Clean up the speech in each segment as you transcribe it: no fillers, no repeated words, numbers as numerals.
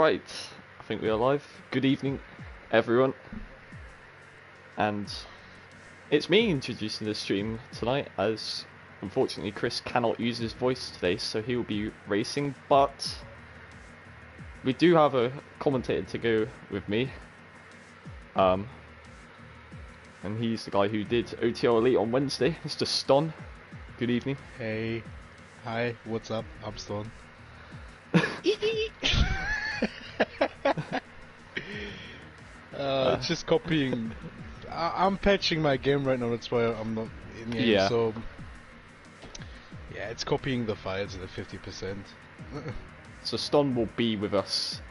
Alright, I think we are live. Good evening, everyone. And it's me introducing the stream tonight, as unfortunately Chris cannot use his voice today, so he will be racing. But we do have a commentator to go with me. And he's the guy who did OTL Elite on Wednesday, Mr. Ston. Good evening. Hey. Hi, what's up? I'm Ston. Just copying. I'm patching my game right now, that's why I'm not in game, Yeah. so... Yeah, it's copying the files at 50%. So Ston will be with us,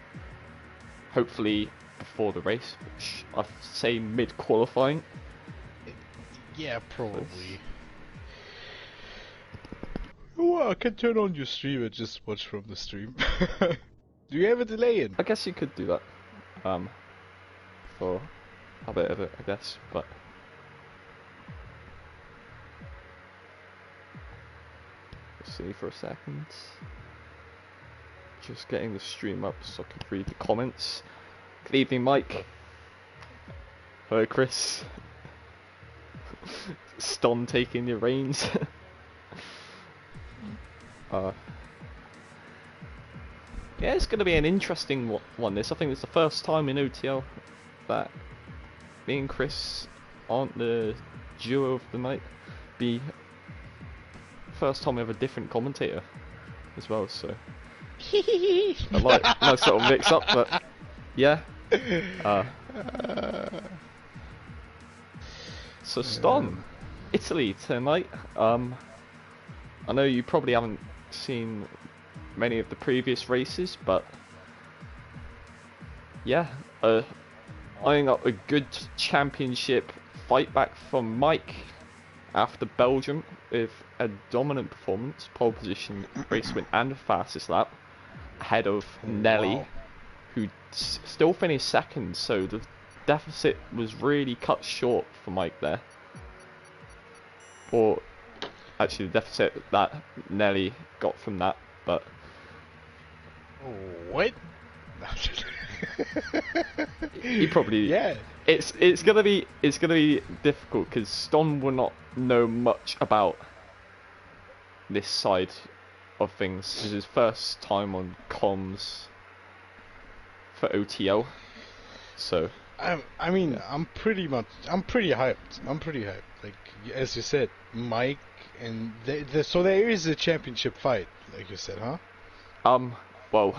hopefully before the race, which I'd say mid-qualifying. Yeah, probably. Well, I can turn on your stream and just watch from the stream. Do you have a delay in? I guess you could do that, for a bit of it, I guess, but... Let's see for a second. Just getting the stream up so I can read the comments. Good evening, Mike. Hello, Chris. Ston taking your reins. Yeah, it's going to be an interesting one. This, I think, it's the first time in OTL that me and Chris aren't the duo of the night. Be first time we have a different commentator as well, so a nice little mix up, but yeah. So Ston, Italy tonight. I know you probably haven't seen many of the previous races, but yeah, eyeing up a good championship fight back from Mike after Belgium with a dominant performance, pole position, race win and fastest lap, ahead of Nelly, wow, who still finished second, so the deficit was really cut short for Mike there. Or actually the deficit that Nelly got from that, but... What? He probably... Yeah. It's gonna be difficult because Ston will not know much about this side of things. This is his first time on comms for OTL, so I mean, yeah. I'm pretty hyped. Like as you said, Mike, and so there is a championship fight, like you said, huh? Well,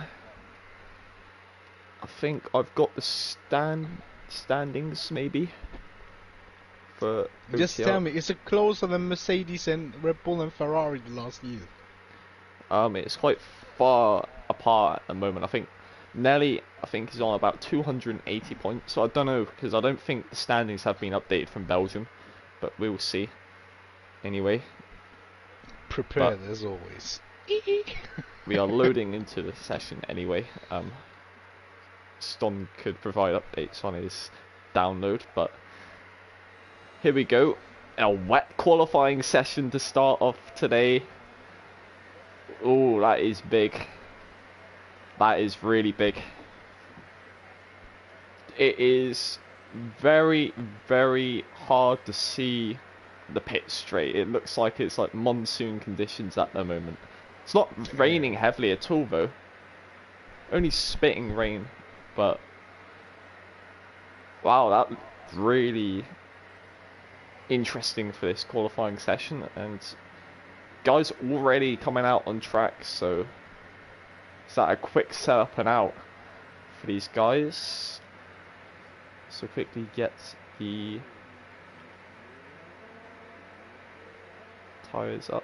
I think I've got the standings maybe for OTL. Just tell me, is it closer than Mercedes and Red Bull and Ferrari the last year? It's quite far apart at the moment. I think Nelly, is on about 280 points. So I don't know, because I don't think the standings have been updated from Belgium, but we will see. Anyway, Prepared as always. We are loading into the session anyway. Ston could provide updates on his download, but here we go. A wet qualifying session to start off today. Oh, that is big. That is really big. It is very, very hard to see the pit straight. It looks like it's like monsoon conditions at the moment. It's not raining heavily at all though. Only spitting rain, but wow, that's really interesting for this qualifying session, and guys already coming out on track, so is that a quick setup and out for these guys? So quickly get the tyres up.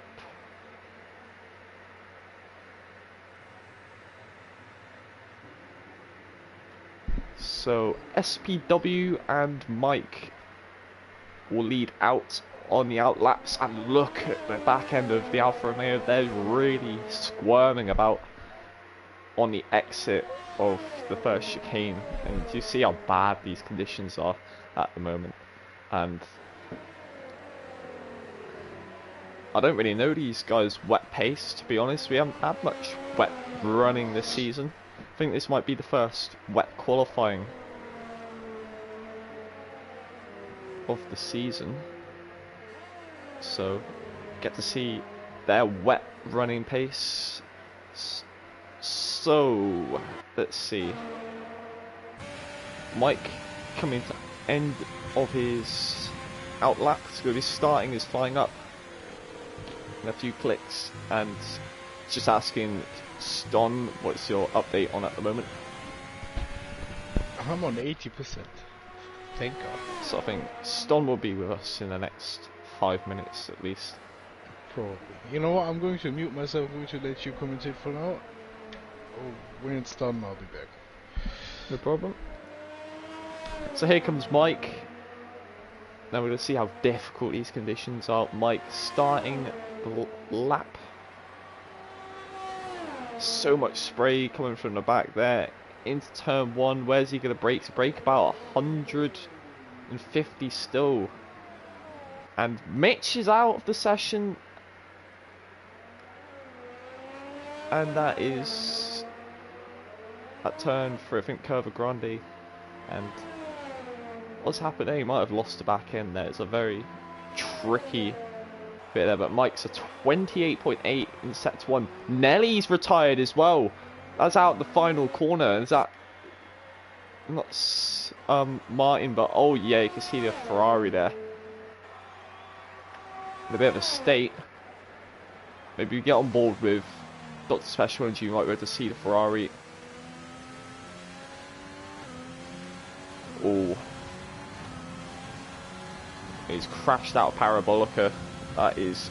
So SPW and Mike will lead out on the out laps, and look at the back end of the Alfa Romeo. They're really squirming about on the exit of the first chicane, and you see how bad these conditions are at the moment. And I don't really know these guys' wet pace, to be honest. We haven't had much wet running this season. think this might be the first wet qualifying of the season, so get to see their wet running pace. So let's see, Mike coming to end of his out lap, so going to be starting his flying up in a few clicks, and just asking Ston, what's your update on at the moment? I'm on 80%. Thank God. So I think Ston will be with us in the next 5 minutes at least. Probably. You know what? I'm going to mute myself. I'm going to let you commentate for now. Oh, when it's done, I'll be back. No problem. So here comes Mike. Now we're going to see how difficult these conditions are. Mike starting the lap. So much spray coming from the back there. Into turn 1. Where's he going to brake? Brake about 150 still. And Mitch is out of the session. And that is a turn for, I think, Curva Grande. And what's happened there? He might have lost the back end there. It's a very tricky bit there. But Mike's a 28.8 in set 1. Nelly's retired as well. That's out the final corner. Is that not Martin? But oh yeah, you can see the Ferrari there. In a bit of a state. Maybe you get on board with Dr. Special Energy, you might be able to see the Ferrari. Oh. He's crashed out of Parabolica. That is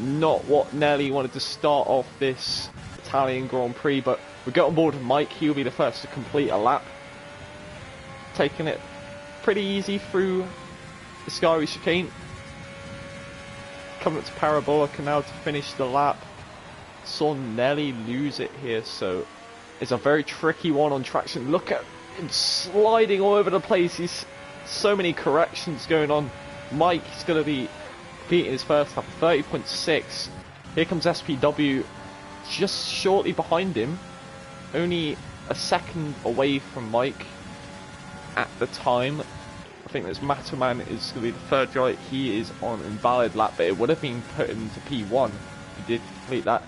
not what Nelly wanted to start off this Italian Grand Prix, but we get on board with Mike. He'll be the first to complete a lap. Taking it pretty easy through the Scary chicane. Coming up to Parabolica now to finish the lap. Saw Nelly lose it here, so it's a very tricky one on traction. Look at him sliding all over the place. He's so many corrections going on. Mike is going to be beating his first lap, 30.6. Here comes SPW just shortly behind him, only a second away from Mike at the time. I think this Mataman is going to be the third guy. He is on invalid lap, but it would have been put into P1 if he did complete that.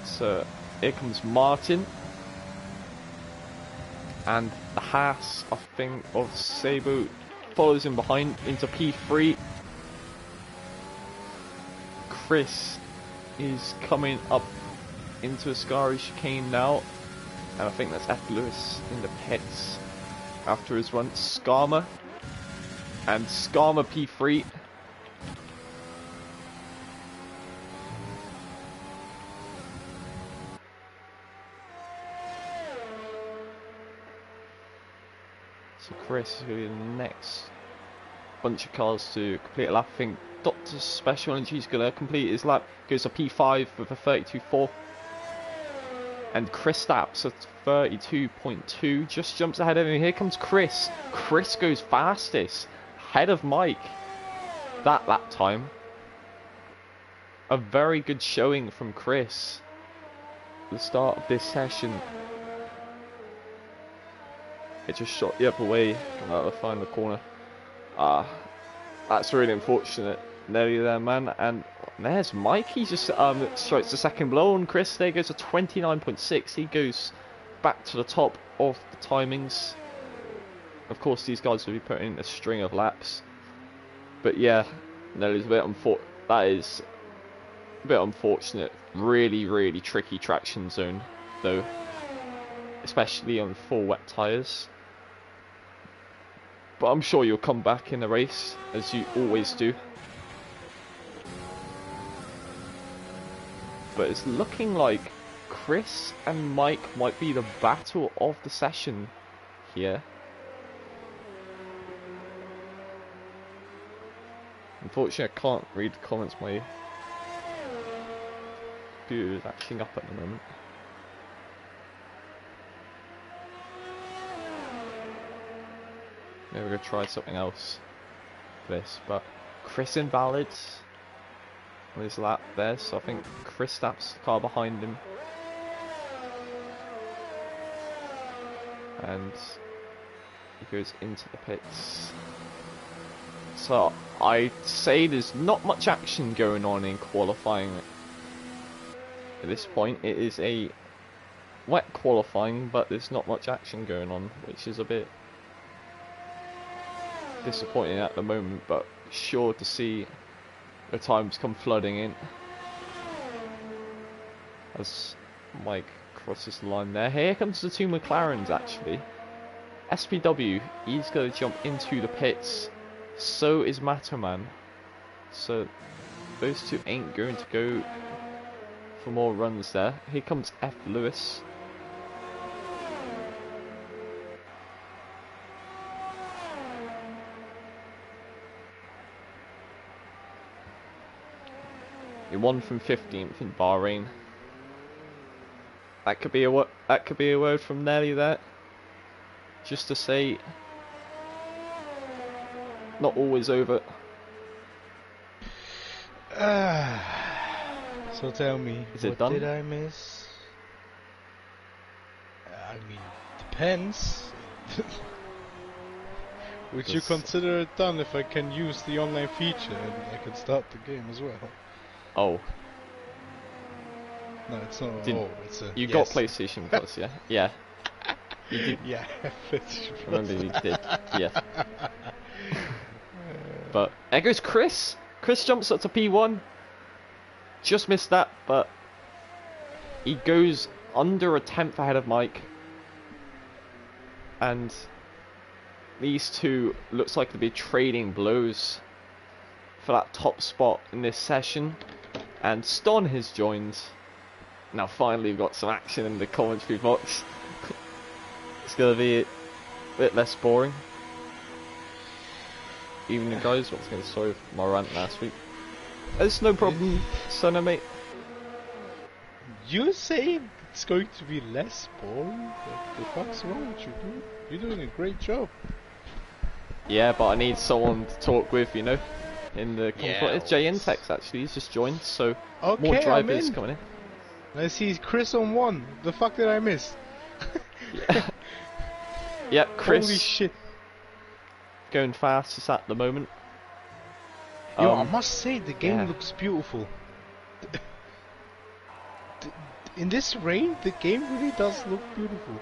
So here comes Martin, and the Haas, I think, of Sabo follows him behind into P3. Chris is coming up into Ascari chicane now, and I think that's F. Lewis in the pits after his run. Skarma and Skarma P3. So Chris is going to be the next bunch of cars to complete a lap. I think Dr. Special Energy is going to complete his lap. Goes to P5 with a 32.4. And Chris Stapps at 32.2. Just jumps ahead of him. Here comes Chris. Chris goes fastest. Ahead of Mike. That lap time. A very good showing from Chris. At the start of this session. It just shot the other way. Come out of the final corner. That's really unfortunate. Nearly there, man. And there's Mike. He just strikes the second blow on Chris. There goes to 29.6. He goes back to the top of the timings. Of course, these guys will be putting a string of laps. But yeah, Nelly's a bit that is a bit unfortunate. Really, really tricky traction zone, though, especially on full wet tyres. But I'm sure you'll come back in the race, as you always do. But it's looking like Chris and Mike might be the battle of the session here. Unfortunately, I can't read the comments. My computer is acting up at the moment. Maybe we're going to try something else for this, but Chris invalid on his lap there, so I think Chris Stapps the car behind him. and he goes into the pits. So I'd say there's not much action going on in qualifying at this point. It is a wet qualifying, but there's not much action going on, which is a bit disappointing at the moment, but sure to see the times come flooding in as Mike crosses the line there. Here comes the two McLarens actually. SPW, he's going to jump into the pits, so is Matterman, so those two ain't going to go for more runs there. Here comes F. Lewis. He won from 15th in Bahrain. That could be a word from Nelly there. Just to say, not always over. So tell me, is it what done? did I miss? I mean, depends. Would you consider it done if I can use the online feature and I can start the game as well? Oh. No, it's not. It's a. You got PlayStation Plus, yeah? Yeah. You did. Yeah, I remember you did. Yeah. But there goes Chris. Chris jumps up to P1. Just missed that, but he goes under a tenth ahead of Mike. And these two looks like they'll be trading blows for that top spot in this session. And Ston has joined. Now finally we've got some action in the commentary box. It's going to be a bit less boring. Evening guys, once again sorry for my rant last week. It's no problem, son mate. You're saying it's going to be less boring? What the fuck's wrong with you, dude? You're doing a great job. Yeah, but I need someone to talk with, you know. In the it's Jay Intex actually, he's just joined, so okay, more drivers coming in. I see Chris on 1. The fuck did I miss? Yeah. Yeah, Chris. Holy shit. Going fastest at the moment. Yo, I must say the game yeah. looks beautiful. In this rain, the game really does look beautiful.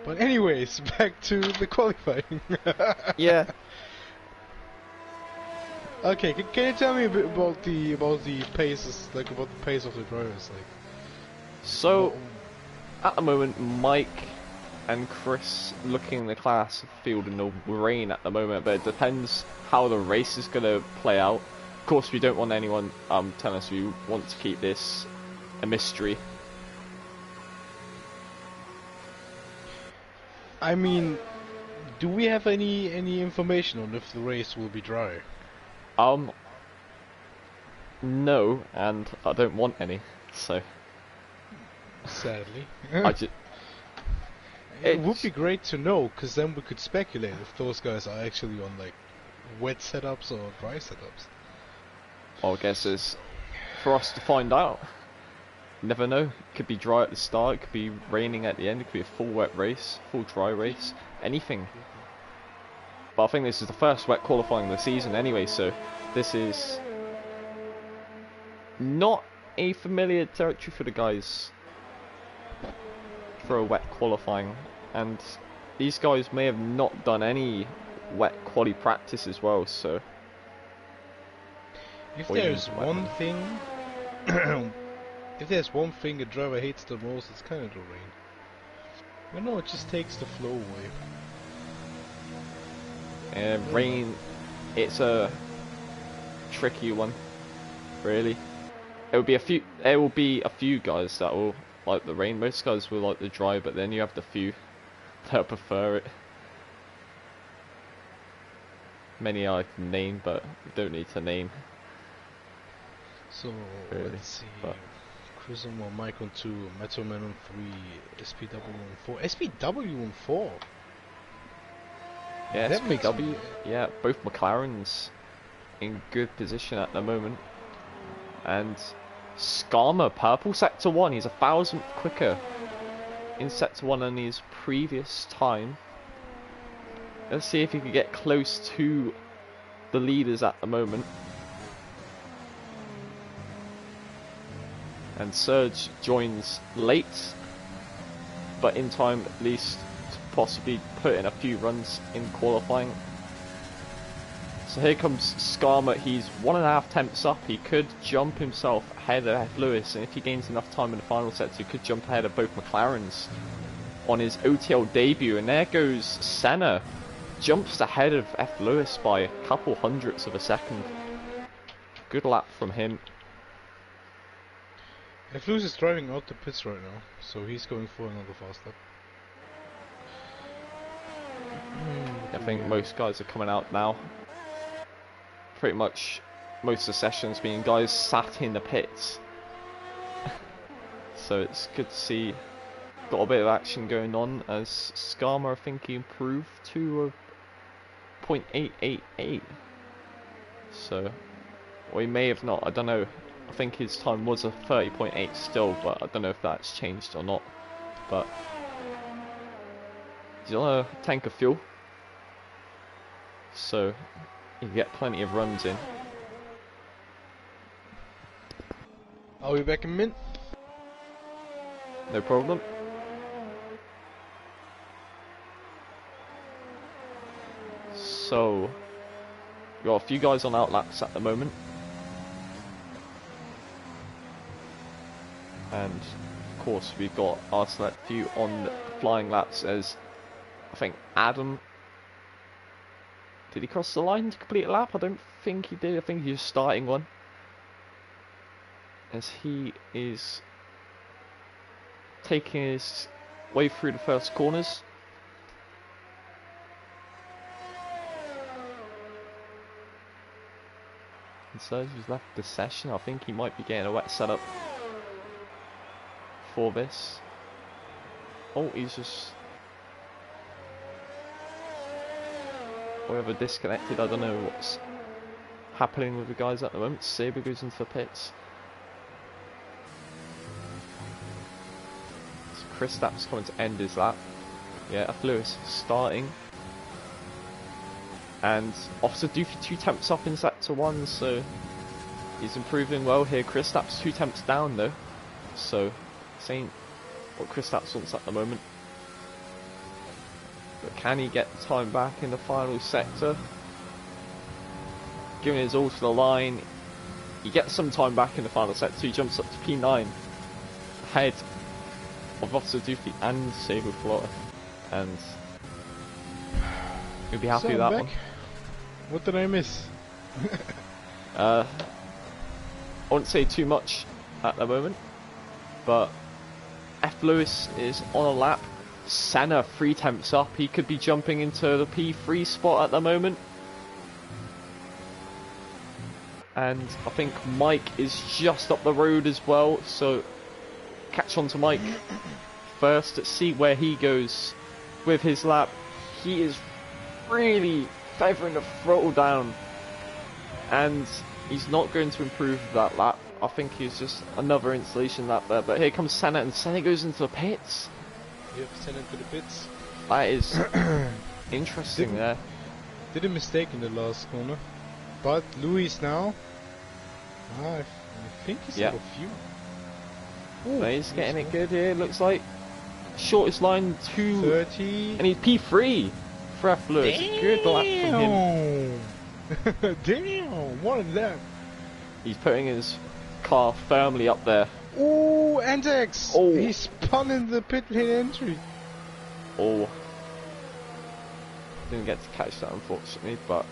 But anyways, back to the qualifying. Yeah. Okay, can you tell me a bit about the paces, like about the pace of the drivers, like? So, at the moment, Mike and Chris looking in the class field in the rain at the moment, but it depends how the race is going to play out. Of course, we don't want anyone telling us we want to keep this a mystery. I mean, do we have any information on if the race will be dry? No, and I don't want any, so. Sadly. It would be great to know, because then we could speculate if those guys are actually on like wet setups or dry setups. Well, I guess it's for us to find out. Never know. It could be dry at the start, it could be raining at the end, it could be a full wet race, full dry race, anything. But I think this is the first wet qualifying of the season anyway, so this is not a familiar territory for the guys for a wet qualifying, and these guys may have not done any wet quali practice as well, so if there's one thing if there's one thing a driver hates the most, it's kind of the rain. I know, it just takes the flow away. Rain, it's a tricky one, really. There will be a few guys that will like the rain. Most guys will like the dry, but then you have the few that prefer it. Many I can name, but don't need to name. So really. Let's see. But Chris on 1, Mike on 2, Metalman on 3, SPW on 4. SPW on 4. yeah, That SPW. Yeah, both McLarens in good position at the moment, and Skarma, purple sector 1. He's 1,000th quicker in sector 1 on his previous time. Let's see if he can get close to the leaders at the moment. And Serge joins late, but in time at least to possibly put in a few runs in qualifying. So here comes Skarma. He's 1.5 tenths up. He could jump himself ahead of Lewis, and if he gains enough time in the final sector, he could jump ahead of both McLarens on his OTL debut. And there goes Senna, jumps ahead of F. Lewis by a couple hundredths of a second. Good lap from him. F. Lewis is driving out the pits right now, so he's going for another fast lap. I think most guys are coming out now. Pretty much most of the sessions being guys sat in the pits. So it's good to see, got a bit of action going on as Skarma, I think he improved to a 0.888. So, or he may have not, I don't know. I think his time was a 30.8 still, but I don't know if that's changed or not. But he's on a tank of fuel, so you get plenty of runs in. I'll be back in a minute. No problem. So, we've got a few guys on outlaps at the moment. And of course we've got our select few on the flying laps as I think Adam, did he cross the line to complete a lap? I don't think he did. I think he's starting one as he is taking his way through the first corners. And so he's left the session. I think he might be getting a wet setup for this. Oh, he's just whatever disconnected. I don't know what's happening with the guys at the moment. Saber goes into the pits. So Chris Stapp's coming to end his lap. Yeah, F. Lewis starting. And Officer Doofy 2 temps up in sector 1, so he's improving well here. Chris Stapp's 2 temps down though, so this ain't what Chris Stapps wants at the moment. But can he get the time back in the final sector? Giving his all to the line. He gets some time back in the final sector. He jumps up to P9 ahead of Officer Doofy and Saber Flotter. And you'll be happy with that one. What did I miss? I won't say too much at the moment, but F. Lewis is on a lap. Senna 3 temps up. He could be jumping into the P3 spot at the moment. And I think Mike is just up the road as well, so catch on to Mike first. Let's see where he goes with his lap. He is really feathering the throttle down, and he's not going to improve that lap. I think he's just another installation lap there. But here comes Senna, and Senna goes into the pits. Yep, Senna to the pits. That is interesting there. Did a mistake in the last corner, but Luis now. I think he's out of fuel. But he's getting it good here. Looks like shortest line 2:30, and he's P3 for F. Lewis. Good lap from him. Damn, what a lap! He's putting his car firmly up there. Oh, Antex! Oh. He spun in the pit lane entry. Oh, didn't get to catch that unfortunately, but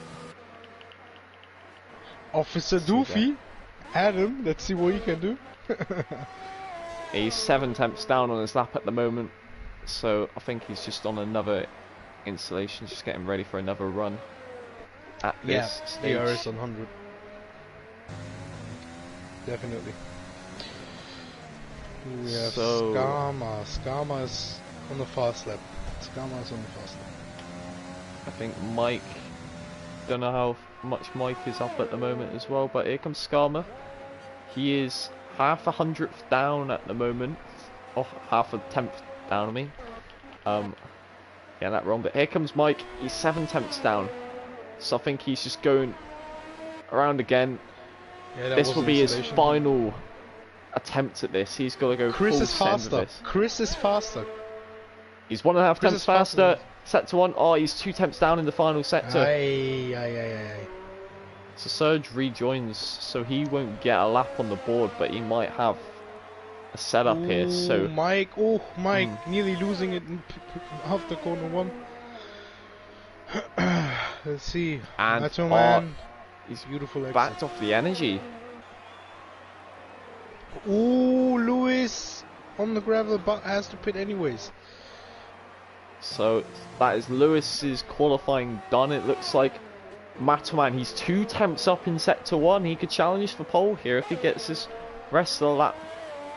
Officer Doofy, Adam, let's see what he can do. he's 7 temps down on his lap at the moment, so I think he's just on another installation, just getting ready for another run at this stage. DRS on 100. Definitely. We have Skarma. Skarma's on the fast lap. Skarma's on the fast lap. I think Mike, don't know how much Mike is up at the moment as well, but here comes Skarma. He is half a hundredth down at the moment, or half a tenth down, I mean. Yeah, that wrong. But here comes Mike. He's 7 tenths down. So I think he's just going around again. Yeah, that This was will an be his installation. final attempt at this. He's got to go Chris full is send with faster. this. Chris is faster. He's 1.5 Chris tenths is faster. faster. Sector 1. Oh, he's 2 tenths down in the final sector. Aye. So Serge rejoins, so he won't get a lap on the board, but he might have a setup here. So Mike, nearly losing it after corner 1. Let's see. and Macho Man. he's Beautiful exit. backed off the energy. Ooh, Lewis on the gravel, but has to pit anyways. So that is Lewis's qualifying done. It looks like Mataman, he's 2 tenths up in sector 1. He could challenge for pole here if he gets his rest of the lap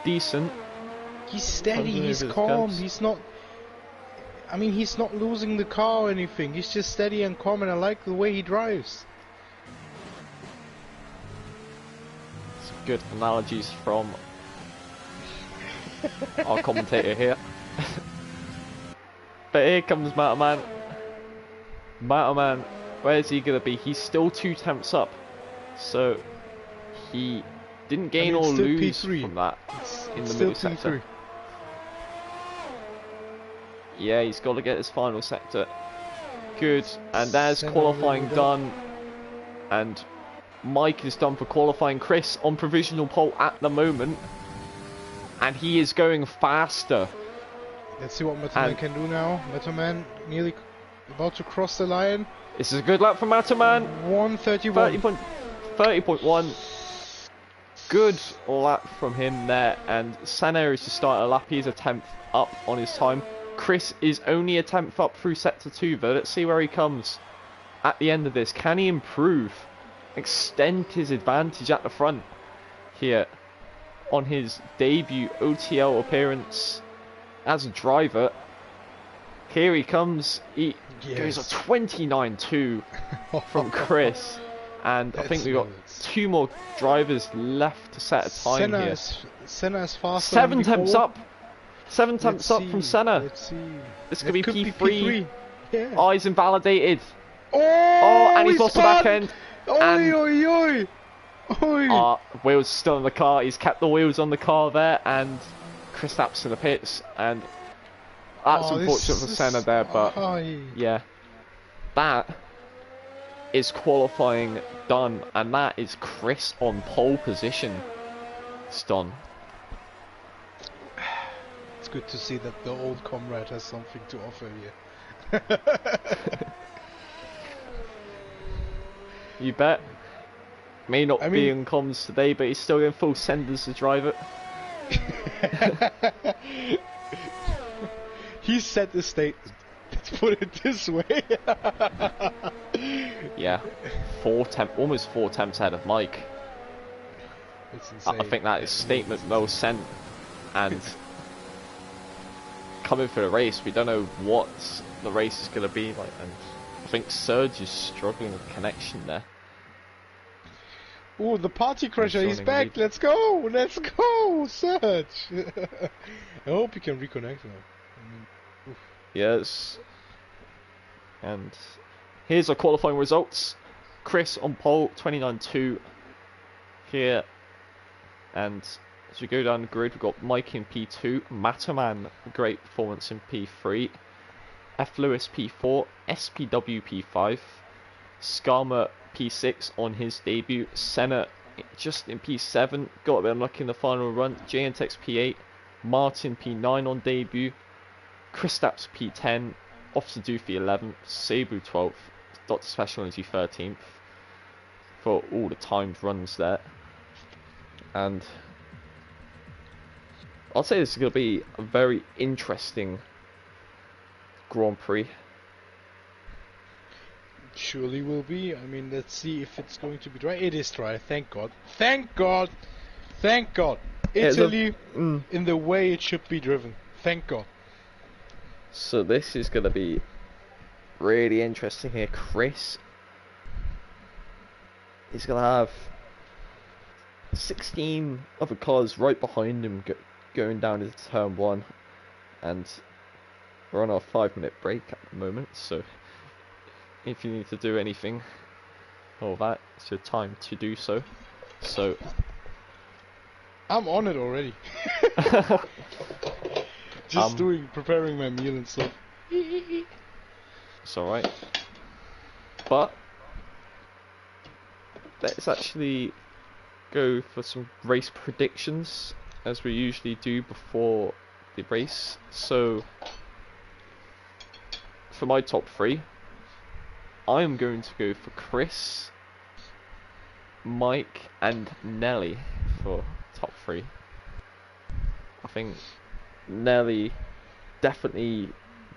decent. He's steady, Comes he's over the calm, curbs. he's not... I mean, he's not losing the car or anything. He's just steady and calm, and I like the way he drives. Some good analogies from our commentator here. But here comes Mataman. Mataman, where's he going to be? He's still 2 tenths up. So he didn't gain or still lose P3. from that in the Still middle sector. P3. Yeah, he's got to get his final sector. Good, and there's Senna qualifying really done. And Mike is done for qualifying. Chris on provisional pole at the moment. And he is going faster. Let's see what Metaman can do now. Metaman nearly about to cross the line. This is a good lap for Mataman. 1:31. 30.1. Good lap from him there. And Senna is to start a lap. He's a 10th up on his time. Chris is only a 10th up through sector 2, but let's see where he comes at the end of this. Can he improve, extend his advantage at the front here on his debut OTL appearance as a driver? Here he comes. He goes a 29.2 from Chris, and I think we've got 2 more drivers left to set a time here. Senna is faster. 7 than tenths before. up. 7 tenths up from Senna. Let's see. This could be Could P3. Yeah. Oh, he's invalidated. Oh, And he's lost the back end. Oi. Wheels still on the car. He's kept the wheels on the car there, and Chris Stapp's in the pits. And that's unfortunate for Senna there, but yeah, that is qualifying done, and that is Chris on pole position. It's done. It's good to see that the old comrade has something to offer here. You bet. May not be in comms today, but he's still in full send as a driver. He set the statement. Let's put it this way. Yeah, almost 4 attempts ahead of Mike. It's insane. I think that is statement well sent, and coming for the race, we don't know what the race is going to be like, and I think Serge is struggling with connection there. Oh, the party crasher, he's back. Lead. Let's go, Serge. I hope he can reconnect now. Yes. And here's our qualifying results. Chris on pole, 29.2 here. And as we go down the grid, we've got Mike in P2, Mataman, great performance in P3, F. Lewis P4, SPW P5, Skarma P6 on his debut, Senna just in P7, got a bit unlucky in the final run, JNTX P8, Martin P9 on debut, Kristaps P10, Officer Doofy 11th, Sabu 12th, Dr. Special Energy 13th for all the timed runs there. And I'll say this is going to be a very interesting Grand Prix. Surely will be. I mean, let's see if it's going to be dry. It is dry, thank God. Thank God! Thank God! Italy in the way it should be driven. Thank God. So this is going to be really interesting here. Chris is going to have 16 other cars right behind him going down into turn 1. and we're on our 5-minute break at the moment, so if you need to do anything or that, it's your time to do so. So I'm on it already. Just preparing my meal and stuff. It's alright. But let's actually go for some race predictions, as we usually do before the race. So for my top 3, I'm going to go for Chris, Mike and Nelly for top 3. I think Nelly definitely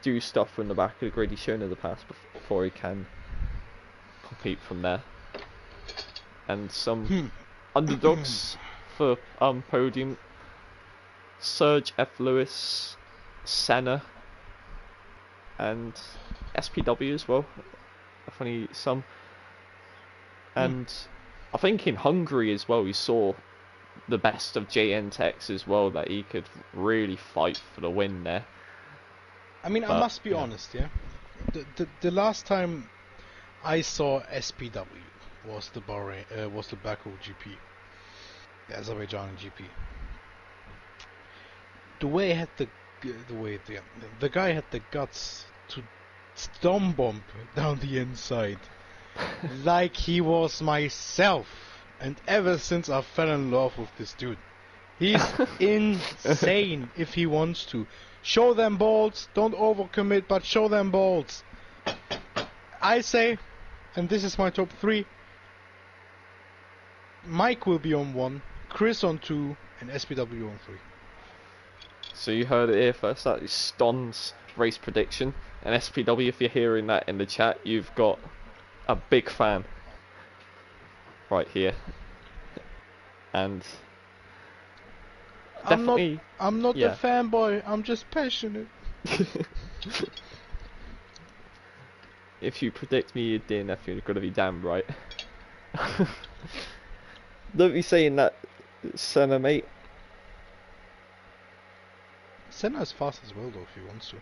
do stuff from the back of the grid. He's shown in the past before he can compete from there. And some underdogs for podium: Serge F. Lewis, Senna, and SPW as well. Definitely some. And I think in Hungary as well, we saw the best of JN Tex as well, that he could really fight for the win there. I mean, I must be honest, yeah. The last time I saw SPW was the Baku GP, the Azerbaijan GP. The guy had the guts to stomp bomb down the inside, like he was myself. And ever since I fell in love with this dude, he's insane if he wants to. Show them balls, don't overcommit, but show them balls. I say, and this is my top 3, Mike will be on 1, Chris on 2, and SPW on 3. So you heard it here first. That is Ston's race prediction. And SPW, if you're hearing that in the chat, you've got a big fan right here. And I'm not a fanboy, I'm just passionate. If you predict me, you're DNF, you're gonna be damn right. Don't be saying that, Senna, mate. Senna is fast as well, though, if he wants to.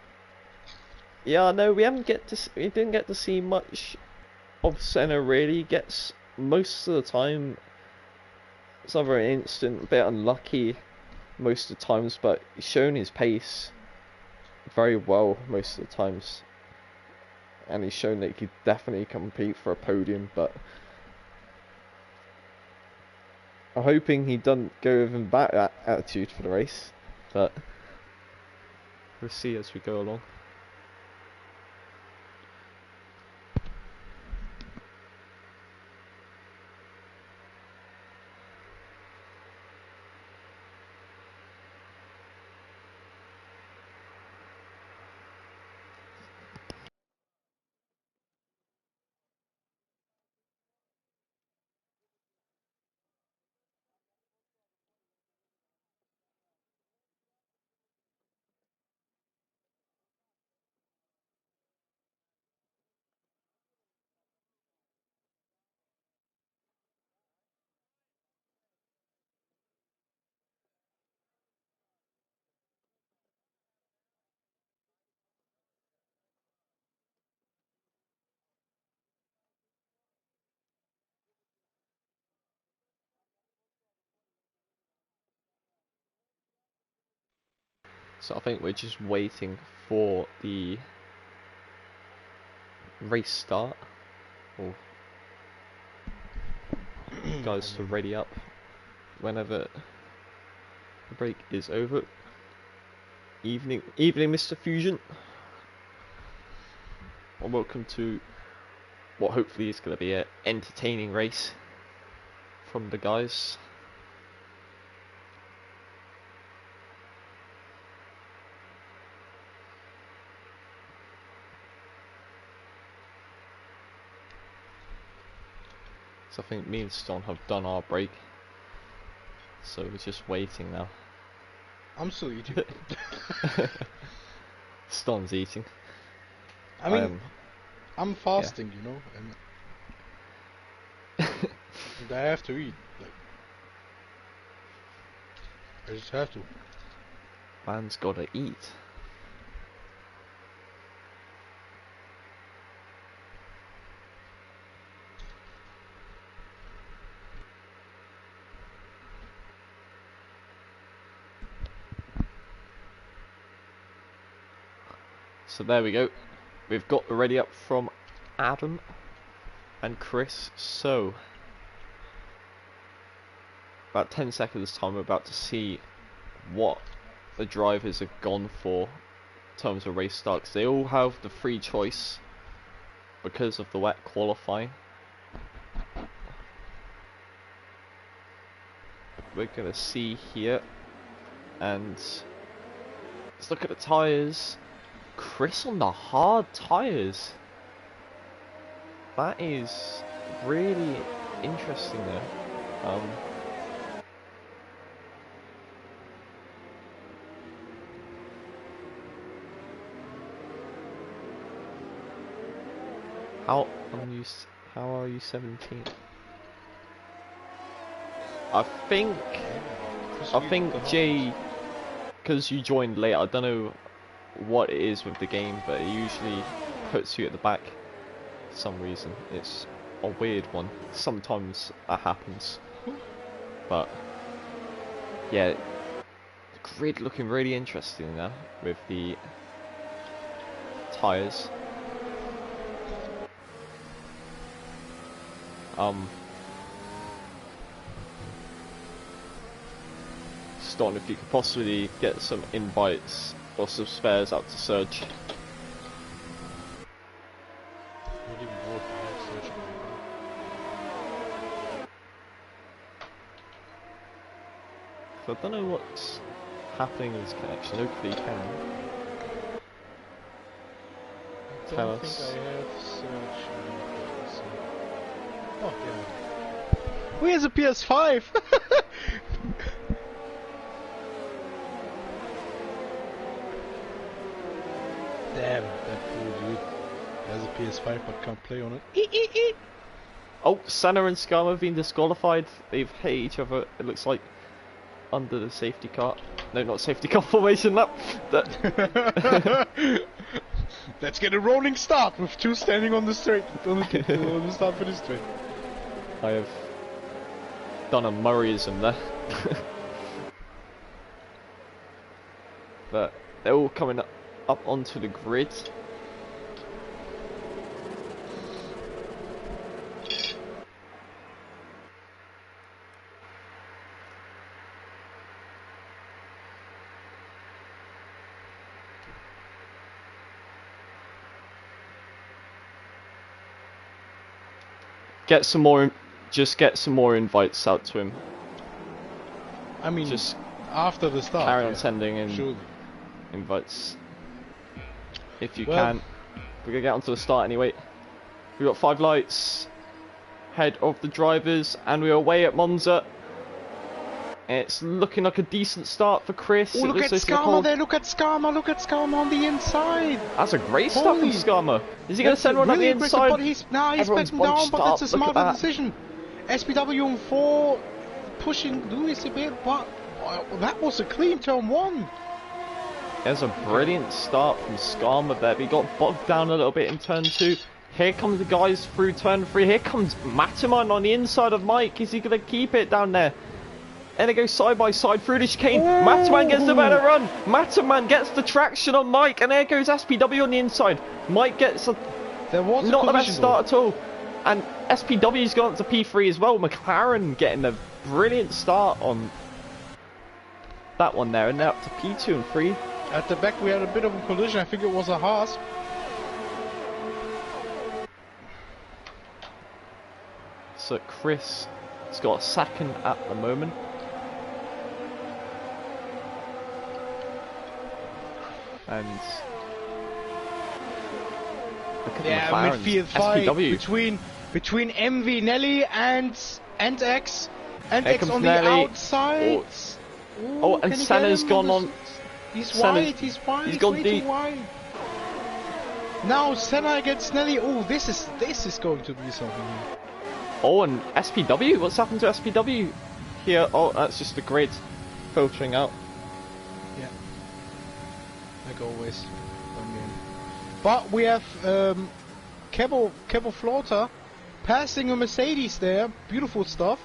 Yeah, no, we didn't get to see much of Senna really. He gets most of the time. It's either an instant, a bit unlucky most of the times, but he's shown his pace very well most of the times, and he's shown that he could definitely compete for a podium. But I'm hoping he doesn't go with him back that attitude for the race, but we'll see as we go along. So I think we're just waiting for the race start, or guys to ready up whenever the break is over. Evening, Mr. Fusion. And welcome to what hopefully is going to be an entertaining race from the guys. So I think me and Ston have done our break, so we're just waiting now. I'm still eating. Ston's eating. I mean, I'm fasting, you know, and I have to eat. Like, I just have to. Man's gotta eat. So there we go. We've got the ready up from Adam and Chris. So, about 10 seconds time, we're about to see what the drivers have gone for in terms of race start. 'Cause they all have the free choice because of the wet qualifying. We're going to see here, and let's look at the tyres. Chris on the hard tyres. That is really interesting there. How are you 17th? I think Jay, because you joined late, I don't know what it is with the game, but it usually puts you at the back for some reason. It's a weird one. Sometimes that happens. But yeah, the grid looking really interesting now with the tyres. Starting if you could possibly get some invites or some spares out to Surge. So I don't know what's happening in this connection. Hopefully you can tell us. I have Surge. Oh yeah. Where's a PS5? Damn, that poor dude. Has a PS5 but can't play on it. Oh, Senna and Scum have been disqualified. They've hit each other, it looks like, under the safety car. No, not safety car formation, that. Let's get a rolling start with two standing on the straight, on the start for the straight. I have done a Murrayism there. But they're all coming up onto the grid. Get some more, just get some more invites out to him. I mean, just after the start. carry on sending in surely. invites if you can. We're gonna get onto the start anyway. We've got 5 lights ahead of the drivers, and we're away at Monza. It's looking like a decent start for Chris. Oh, look at Skarma there, look at Skarma on the inside. That's a great start from Skarma. Is he going to send one on the inside? But he's backing down, but that's a smarter decision. SPW on 4, pushing Lewis a bit, but that was a clean turn 1. There's a brilliant start from Skarma there. He got bogged down a little bit in turn 2. Here comes the guys through turn 3. Here comes Mataman on the inside of Mike. Is he going to keep it down there? And they go side by side through the chicane. Mataman gets the better run. Mataman gets the traction on Mike, and there goes SPW on the inside. Mike gets not the best start at all. And SPW's gone up to P3 as well. McLaren getting a brilliant start on that one there, and now up to P2 and 3. At the back we had a bit of a collision. I think it was a Haas. So Chris has got a second at the moment. And look at the McLarens. Midfield fight SPW between MV Nelly and X. And Here X comes on Nelly. the outside. And Senna's gone on. He's wide. He's gone way deep. too wide. Now Senna against Nelly. Oh, this is going to be something here. Oh, and SPW. What's happened to SPW here? Oh, that's just the grid filtering out. Yeah. Like always. But we have Kevo Flauta passing a Mercedes there. Beautiful stuff.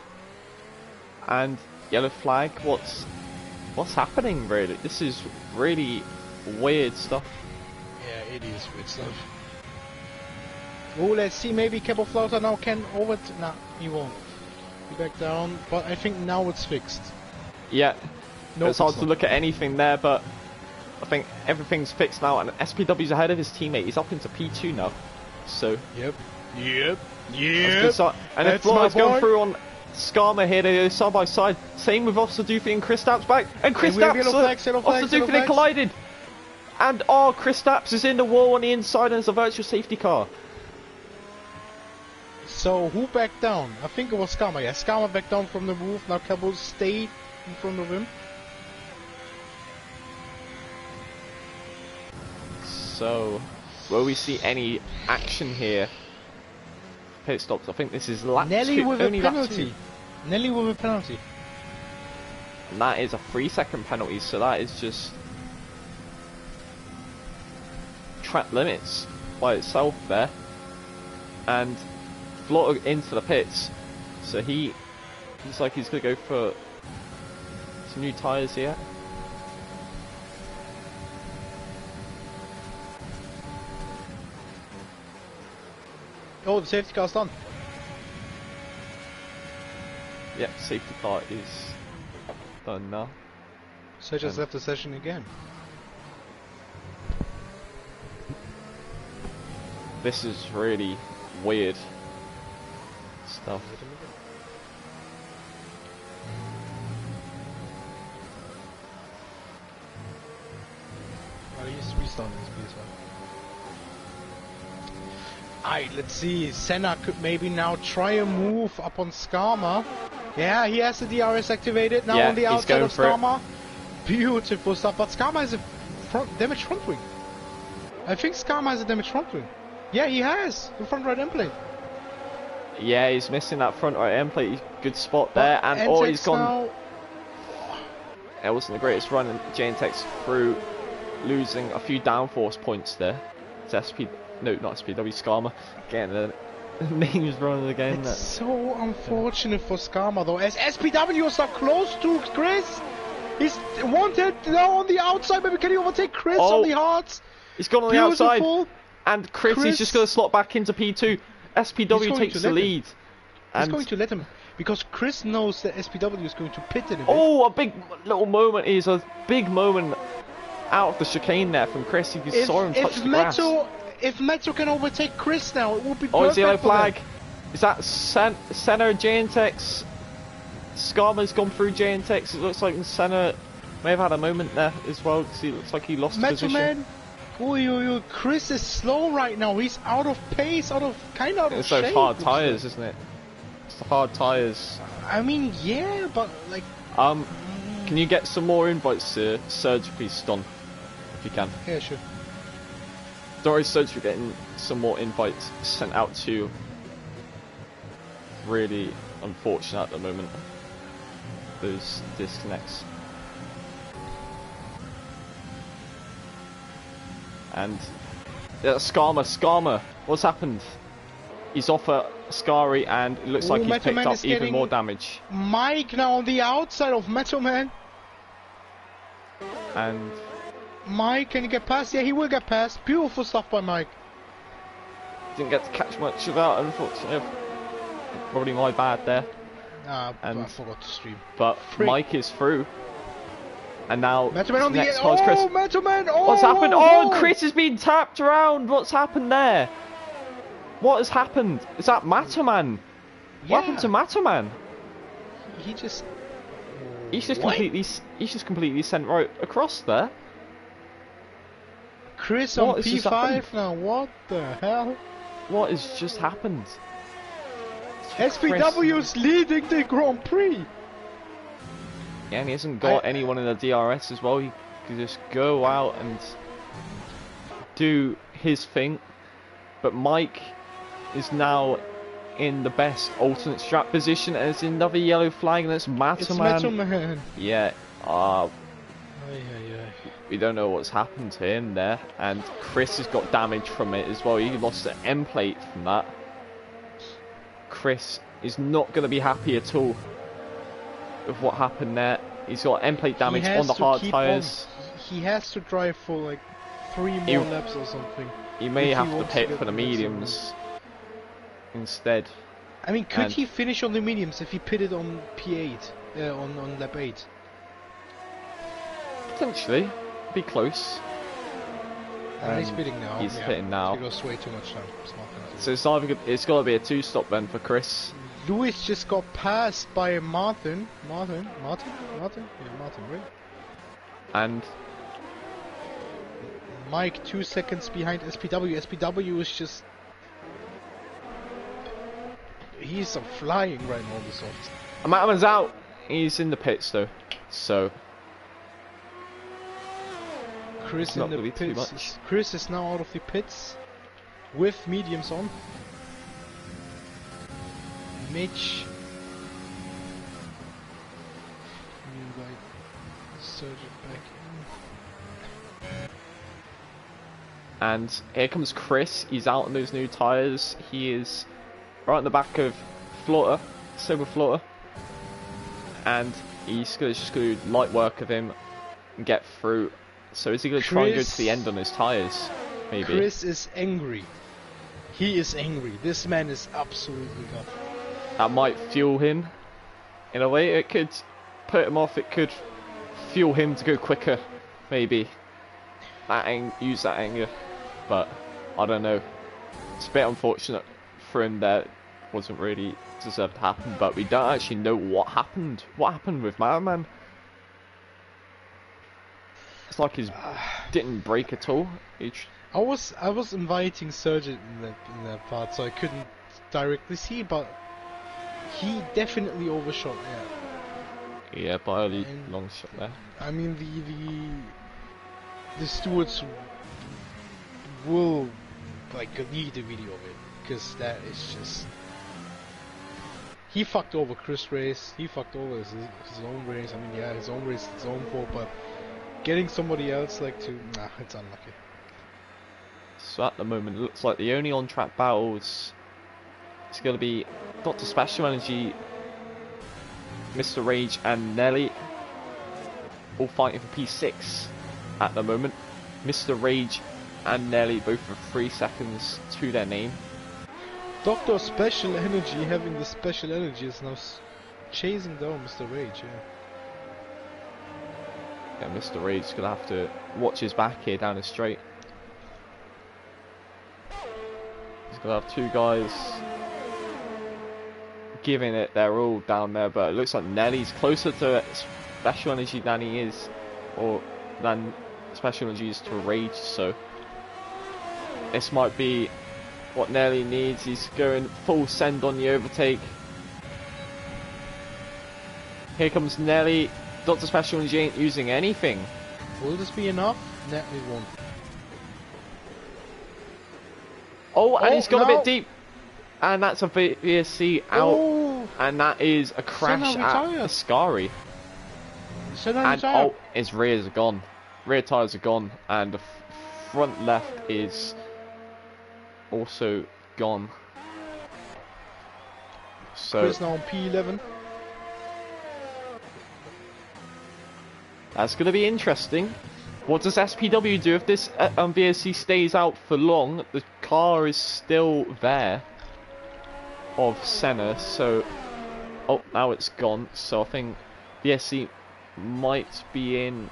And yellow flag. What's happening really? This is really weird stuff. Yeah, it is weird stuff. Oh, let's see, maybe Capo now can nah, he won't. He back down, but I think now it's fixed. Yeah, Nope, it's hard to look at anything there, but I think everything's fixed now, and SPW's ahead of his teammate. He's up into P2 now, so... Yep. And if Florida's going through on Skarma here, they go side by side. Same with Officer Doofy and Chris Stapps back. And Chris Stapps, Officer Doofy, they collided. And Chris Stapps is in the wall on the inside, and it's a virtual safety car. So who backed down? I think it was Skarma. Yeah, Skarma backed down from the roof. Now Cabo stayed in front of him. So, will we see any action here? Pit stops. I think this is lap Nelly two, with only a lap penalty. 2. Nelly with a penalty. And that is a 3-second penalty, so that is just track limits by itself there. And Flotter into the pits, so he looks like he's going to go for some new tyres here. Oh, the safety car's done. Yep, safety car is done now. So just left the session again. This is really weird stuff. Well, he's restarting his PS5. Alright, let's see. Senna could maybe now try a move up on Skarma. Yeah, he has the DRS activated now on the outside of Skarma. Beautiful stuff, but Skarma has a damaged front wing. I think Skarma has a damaged front wing. Yeah, he has the front right end plate. Yeah, he's missing that front right end plate. Good spot there, and he's gone. Now... It wasn't the greatest run, and Jantex through losing a few downforce points there. It's no, not SPW, Skarma. Again, the name's wrong again. It's so unfortunate for Skarma though, as SPW is so close to Chris. He's wanted now on the outside. Maybe can he overtake Chris on the hards? He's gone on the outside, and Chris is just going to slot back into P2. SPW takes the lead. He's going to let him, because Chris knows that SPW is going to pit in a bit. Oh, a big little moment is a big moment out of the chicane there from Chris. You saw him touch the grass. If Meto can overtake Chris now, it would be perfect. Oh, it's the yellow flag. Is that Senna, Jantex? Skarma's gone through Jantex. It looks like Senna may have had a moment there as well, because he looks like he lost position. Man. Chris is slow right now. He's out of pace, kind of out of shape. It's those hard tyres, isn't it? It's the hard tyres. I mean, yeah, but like... Can you get some more invites, Serge, please, Ston? If you can. Yeah, sure. Sorry, Serge, for getting some more invites sent out to you. Really unfortunate at the moment. Those disconnects. And Skarma, what's happened? He's off a Scary, and it looks like he's picked up even more damage. Mike now on the outside of Metal Man. And Mike, can he get past? Yeah, he will get past. Beautiful stuff by Mike. Didn't get to catch much of that, unfortunately. Probably my bad there. I forgot to stream. But Mike is through. And now Metal Man on next the car's Chris. Oh, Metal Man! Oh, what's happened? Oh, Chris has been tapped around. What's happened there? What has happened? Is that Mataman? Yeah. What happened to Mataman? He's just completely sent right across there. Chris on P5 now. What the hell? What has just happened? SPW's leading the Grand Prix. Yeah, and he hasn't got anyone in the DRS as well. He could just go out and do his thing. But Mike is now in the best alternate strap position, and it's another yellow flag, and it's Mataman. It's Metal Man. Yeah. We don't know what's happened to him there, and Chris has got damage from it as well. He lost the end plate from that. Chris is not going to be happy at all with what happened there. He's got end plate damage on the hard tyres. He has to drive for like 3 more laps or something. He may If he have to wants pit get for the the next one. mediums instead. I mean, could And- he finish on the mediums if he pitted on P8, on lap 8? Potentially. Be close. He's pitting now. He's pitting now. He lost way too much time. It's not gonna do So it's either it's got to be a 2-stop then for Chris. it. Lewis just got passed by Martin. Martin? Yeah, Martin, right? And Mike 2 seconds behind SPW. SPW is just... He's flying right now, the softs. Matman's out. He's in the pits though. So Chris not in the really too pits. much. Chris is now out of the pits with mediums on. Mitch. New guy. Surge it back in. and here comes Chris. He's out on those new tyres. He is right in the back of Flaughter, Silver Flaughter, and he's just going to light work of him and get through. So is he going to try and go to the end on his tyres? Maybe. Chris is angry. He is angry. This man is absolutely gone. That might fuel him. In a way, it could put him off. It could fuel him to go quicker. Maybe. Use that anger. But I don't know. It's a bit unfortunate for him that wasn't really deserved to happen. But we don't actually know what happened. What happened with Madman? It's like he didn't break at all. I was inviting Serge in that part, so I couldn't directly see, but he definitely overshot. Yeah, by a long shot there. I mean, the stewards will need a video of it, because that is just... He fucked over Chris' race, he fucked over his own race. I mean, yeah, his own race is his own fault, but getting somebody else it's unlucky. So at the moment, it looks like the only on-track battles is going to be Dr. Special Energy, Mr. Rage and Nelly, all fighting for P6 at the moment. Mr. Rage and Nelly both with 3 seconds to their name. Dr. Special Energy, having the special energy, is now chasing down Mr. Rage, Yeah, Mr. Rage is going to have to watch his back here down the straight. He's going to have 2 guys giving it their all down there, but it looks like Nelly's closer to Special Energy than he is, or than Special Energy is to Rage, so this might be what Nelly needs. He's going full send on the overtake. Here comes Nelly. Dr. Special Energy ain't using anything. Will this be enough? Nah, it won't. Oh, and he's gone a no. bit deep. And that's a VSC out. And that is a crash at Ascari. And his rears are gone. Rear tyres are gone. And the front left is also gone. So Chris now on P11. That's going to be interesting. What does SPW do if this VSC stays out for long? The car is still there of Senna, so... Oh, now it's gone. So I think VSC might be in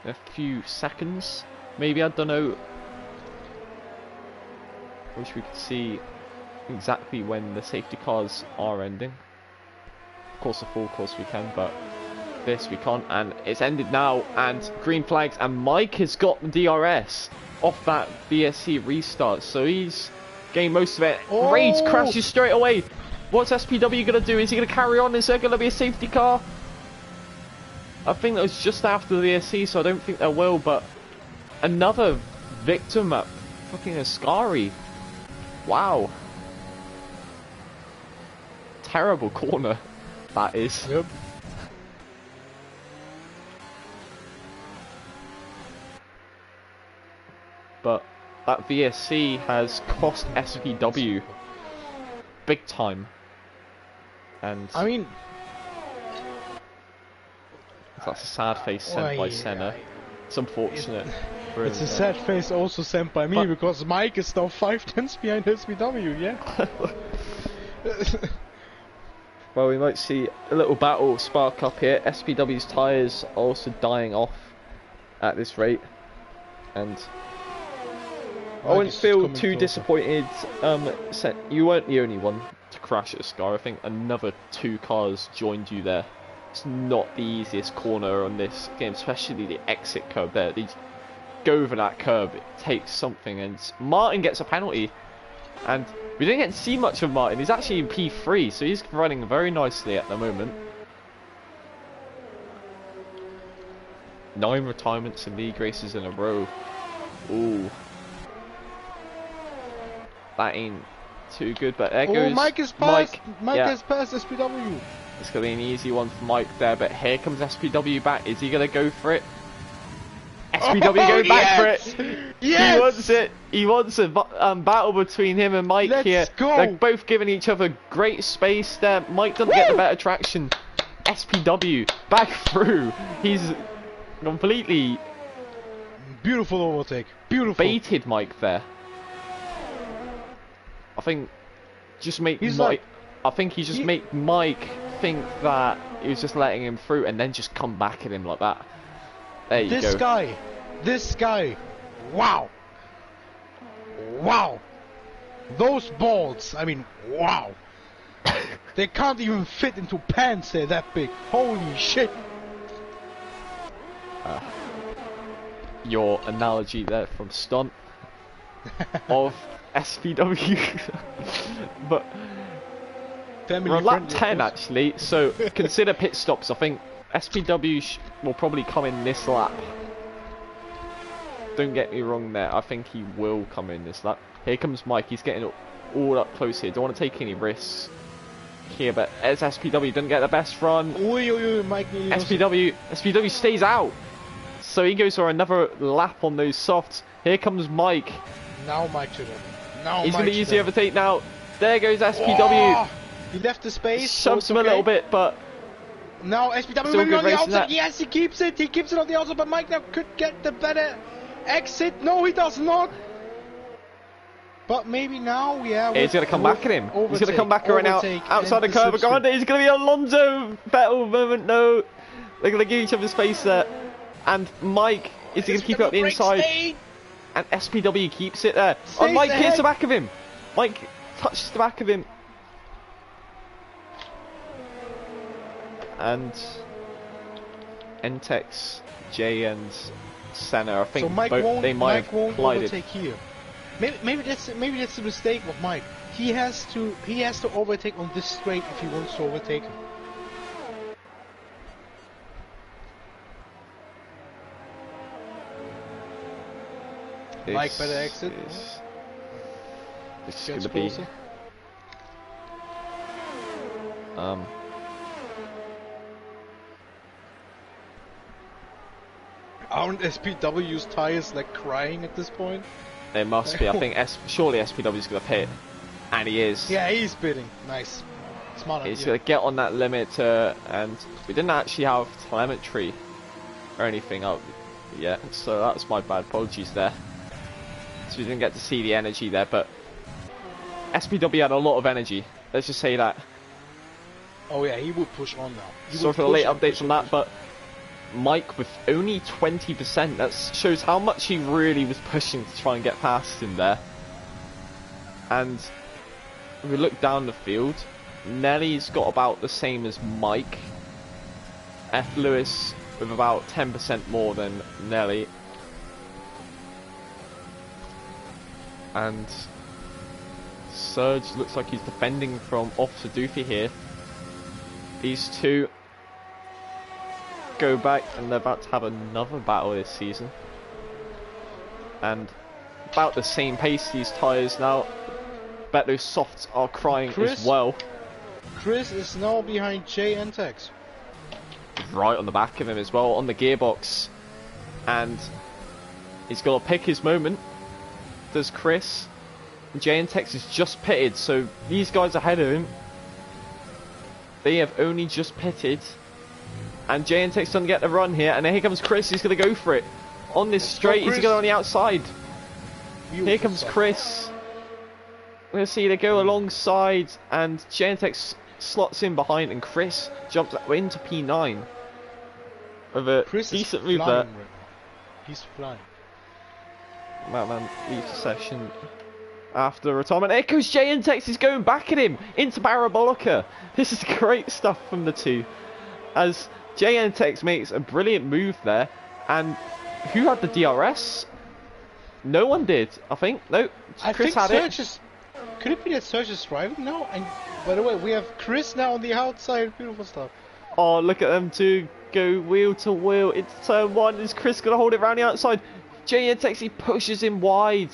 a few seconds. Maybe, I don't know. Wish we could see exactly when the safety cars are ending. Of course, the full course we can, but this we can't. And it's ended now, and green flags, and Mike has got the DRS off that VSC restart, so he's getting most of it. Oh! Rage crashes straight away. What's SPW going to do? Is he going to carry on? Is there going to be a safety car? I think that was just after the VSC, so I don't think there will, but another victim at fucking Ascari. Wow. Terrible corner, that is. Yep. But that VSC has cost SPW big time. And I mean, that's a sad face sent by Senna. It's unfortunate. It's a sad face also sent by me, because Mike is now 5 tenths behind SPW, yeah? Well, we might see a little battle spark up here. SPW's tyres are also dying off at this rate. And I wouldn't feel too disappointed. You weren't the only one to crash at Scar. I think another 2 cars joined you there. It's not the easiest corner on this game, especially the exit curb there. They go over that curb, it takes something, and Martin gets a penalty. And we didn't get to see much of Martin. He's actually in P3, so he's running very nicely at the moment. 9 retirements in league races in a row. Ooh. That ain't too good, but there goes Mike is passed. Mike has passed SPW. It's going to be an easy one for Mike there, but here comes SPW back. Is he going to go for it? SPW going back for it. Yes! He wants it. He wants a battle between him and Mike here. Go. They're both giving each other great space there. Mike doesn't get the better traction. SPW back through. He's completely beautiful overtake. Beautiful. Baited Mike there. I think just make He's Mike. I think he just made Mike think that he was just letting him through, and then just come back at him like that. There you go. This guy, wow, wow, those balls, I mean, wow. They can't even fit into pants, they're that big. Holy shit. Your analogy there from Stunt of SPW. But we're on lap 10 actually, so consider pit stops. I think SPW will probably come in this lap. Don't get me wrong there, I think he will come in this lap. Here comes Mike, he's getting all up close here. Don't want to take any risks here, but as SPW doesn't get the best run. Mike. SPW stays out. So he goes for another lap on those softs. Here comes Mike. Now Mike should have. He's going to use the overtake now. There goes SPW. Oh, he left the space. Shoves him a little bit, but now SPW moving on the outside. Yes, he keeps it. He keeps it on the outside, but Mike now could get the better exit. No, he does not. But maybe now, yeah. He's going to come back at him. He's going to come back around outside the curve. He's going to be Alonso Vettel moment. No, they're going to give each other space there. And Mike is going to keep it up the inside. And SPW keeps it there. And Mike hits the back of him. Mike touches the back of him. And Entex, Jay and Senna, I think so they might have collided. Overtake here. Maybe that's the mistake of Mike. He has to overtake on this straight if he wants to overtake him. Mike better exit. This is going to be aren't SPW's tires like crying at this point? They must be. I think surely SPW's going to pit, and he is. Yeah, he's pitting. Nice, smart. He's going to get on that limiter, and we didn't actually have telemetry or anything up yet, so that's my bad. Apologies there. So we didn't get to see the energy there, but SPW had a lot of energy. Let's just say that. Oh yeah, he would push on now. Sorry for the late updates on that, but Mike with only 20%. That shows how much he really was pushing to try and get past him there. And if we look down the field, Nelly's got about the same as Mike. F. Lewis with about 10% more than Nelly. And Serge looks like he's defending from Officer Doofy here. These two go back and they're about to have another battle this season. And about the same pace, these tyres now. Bet those softs are crying as well. Chris is now behind Jay and Tex. Right on the back of him as well, on the gearbox. And he's got to pick his moment. Does Chris. Jay and Tex is just pitted, so these guys ahead of him. They have only just pitted. And Jay and Tex doesn't get the run here, and then here comes Chris, he's going to go for it. on this straight. Is he going on the outside? Beautiful Here comes stuff. Chris. We'll see, they go alongside, and Gentex slots in behind, and Chris jumps into P9 with a Chris decent is move there. flying right now. He's flying. Madman leaves the session after retirement. There goes Gentex, he's going back at him into Parabolica. This is great stuff from the two, as Gentex makes a brilliant move there. And who had the DRS? No one did, I think. No, Chris had it. Could it be that Serge is driving now? And by the way, we have Chris now on the outside. Beautiful stuff. Oh, look at them two go wheel to wheel into turn one. Is Chris going to hold it around the outside? Gentex, he pushes him wide.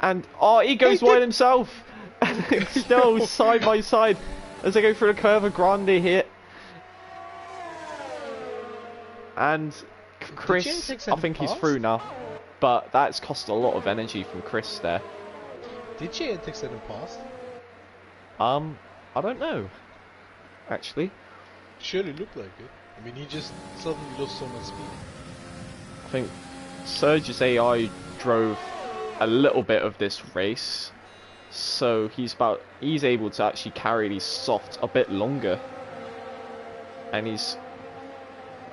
And, oh, he goes wide himself. And still side by side as they go through the Curva Grande here. And Chris, I think he's through now. But that's cost a lot of energy from Chris there. Did Gentex let him past? I don't know. Actually. Surely looked like it. I mean, he just suddenly lost so much speed. I think Serge's AI drove a little bit of this race, so he's able to actually carry these softs a bit longer. And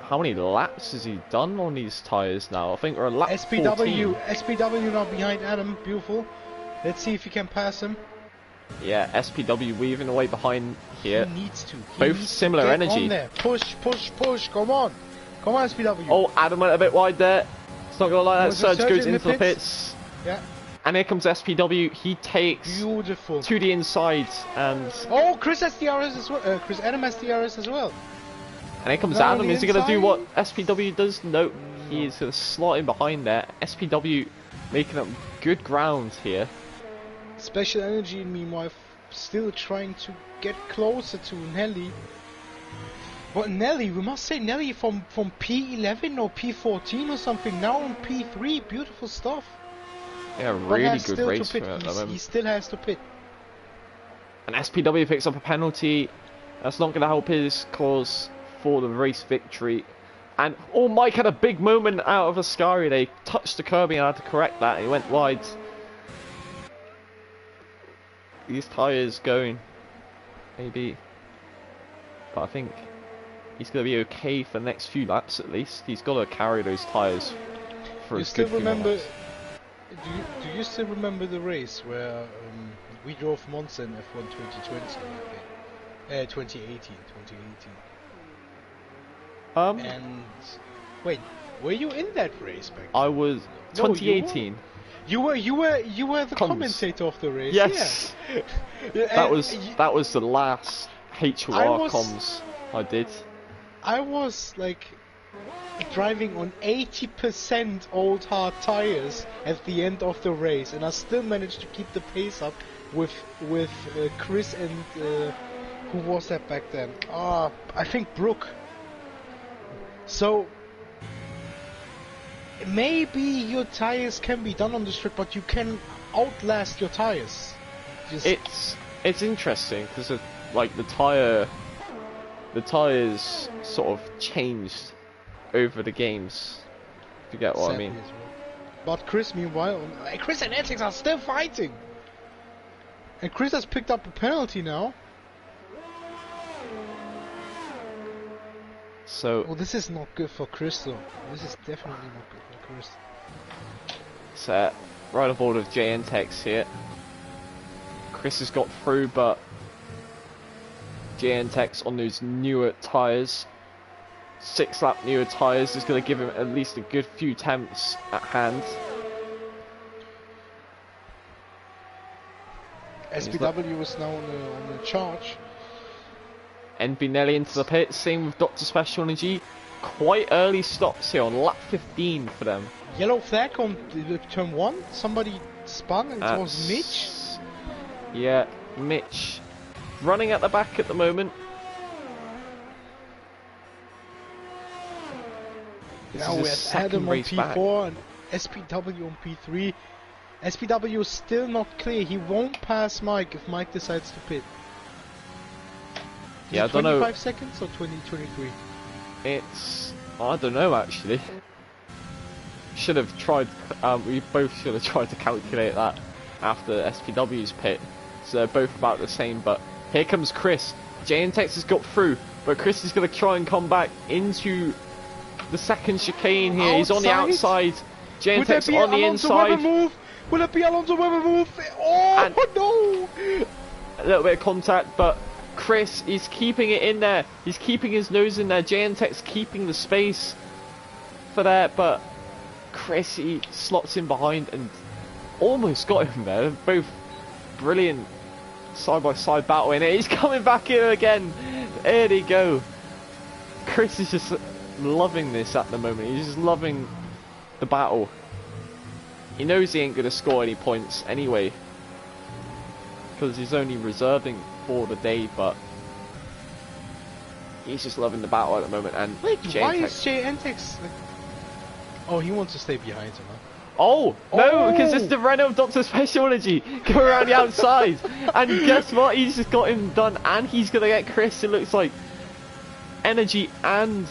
how many laps has he done on these tyres now? I think we're on lap 14. SPW now behind Adam, beautiful. Let's see if he can pass him. Yeah, SPW weaving away behind here. He needs to. Both similar energy. On there. Push, push, push. Come on. Come on, SPW. Oh, Adam went a bit wide there. It's not going to like that. Surge goes into the pits. Yeah. And here comes SPW. He takes beautiful to the inside. And oh, Chris has DRS as well. Chris Adam has DRS as well. And here comes Adam. Is he going to do what SPW does? No. He is going to slot in behind there. SPW making up good ground here. Special Energy, meanwhile, still trying to get closer to Nelly. But Nelly, we must say Nelly from P11 or P14 or something, now on P3, beautiful stuff. Yeah, really good race for he still has to pit. And SPW picks up a penalty. That's not going to help his cause for the race victory. And oh, Mike had a big moment out of Ascari. They touched the curbing and had to correct that. He went wide. These tyres going, maybe, but I think he's going to be okay for the next few laps at least. He's got to carry those tyres for a good few laps. Do you still remember the race where we drove Monza in F1 2020? 2018. And wait, were you in that race back then? I was 2018. You were the commentator of the race. Yes. Yeah. that was the last HOR comms I did. I was like driving on 80% old hard tires at the end of the race, and I still managed to keep the pace up with Chris and who was that back then? I think Brooke. So maybe your tires can be done on the strip, but you can outlast your tires. It's interesting because like the tires sort of changed over the games. If you get what I mean. Well. But Chris, meanwhile, Chris and Ethics are still fighting, and Chris has picked up a penalty now. So well, this is not good for Chris though. This is definitely not good for Chris. So right on board with Gentex here. Chris has got through, but Gentex on those newer tyres, 6-lap newer tyres, is going to give him at least a good few attempts at hand. SPW is now on the charge. NB Nelly into the pit, same with Dr. Special Energy. Quite early stops here on lap 15 for them. Yellow flag on turn 1. Somebody spun and it was Mitch. Yeah, Mitch running at the back at the moment. Now we have Adam on P4 and SPW on P3. SPW is still not clear. He won't pass Mike if Mike decides to pit. Yeah, I don't know. 25 seconds or 20, 23? I don't know actually. should have tried. We both should have tried to calculate that after SPW's pit. So they're both about the same. But here comes Chris. JNTX has got through, but Chris is going to try and come back into the second chicane here. He's on the outside. JNTX on the inside. Will it be Alonso Weber move? Oh And no! a little bit of contact, but Chris is keeping it in there. He's keeping his nose in there. JNTX keeping the space for that, but Chris, he slots in behind and almost got him there. Both brilliant side-by-side battle in it. He's coming back in again. There they go. Chris is just loving this at the moment. He's just loving the battle. He knows he ain't going to score any points anyway, because he's only reserving for the day, but he's just loving the battle at the moment. And wait, why is JNTX? Oh, he wants to stay behind him. Oh, no, because it's the Renault Doctor Speciality go around the outside. And guess what? He's just got him done, and he's going to get Chris, it looks like. Energy and...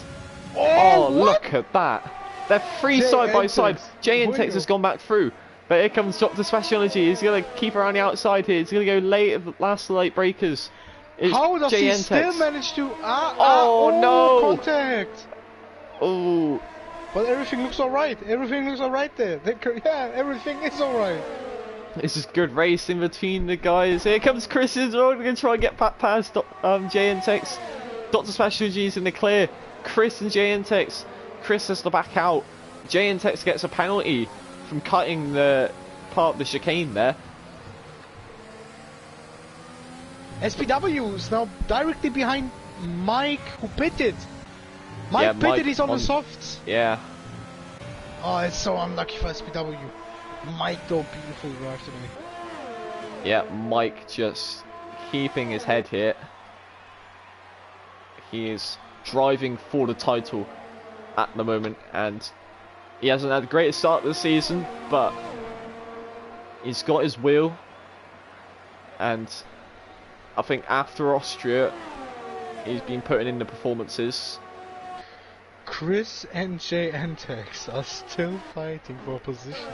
Oh, look at that. They're free side by side. JNTX has gone back through. But here comes Doctor Speciality. He's going to keep around the outside here. He's going to go late, last late breakers. How does he still manage to... no! Contact! Oh... But everything looks alright. Everything looks alright there. Yeah, everything is alright. This is good racing between the guys. Here comes Chris. He's going to try and get past JNTX. Dr. Specialty is in the clear. Chris and JNTX. Chris has to back out. JNTX gets a penalty from cutting the part of the chicane there. SPW is now directly behind Mike, who pitted. Mike pitted, he's on the softs. Yeah. Oh, it's so unlucky for SPW. Mike, though, beautiful drive today. Yeah, Mike just keeping his head here. He is driving for the title at the moment, and he hasn't had the greatest start of the season, but he's got his wheel. And I think after Austria, he's been putting in the performances. Chris and JNTX are still fighting for position.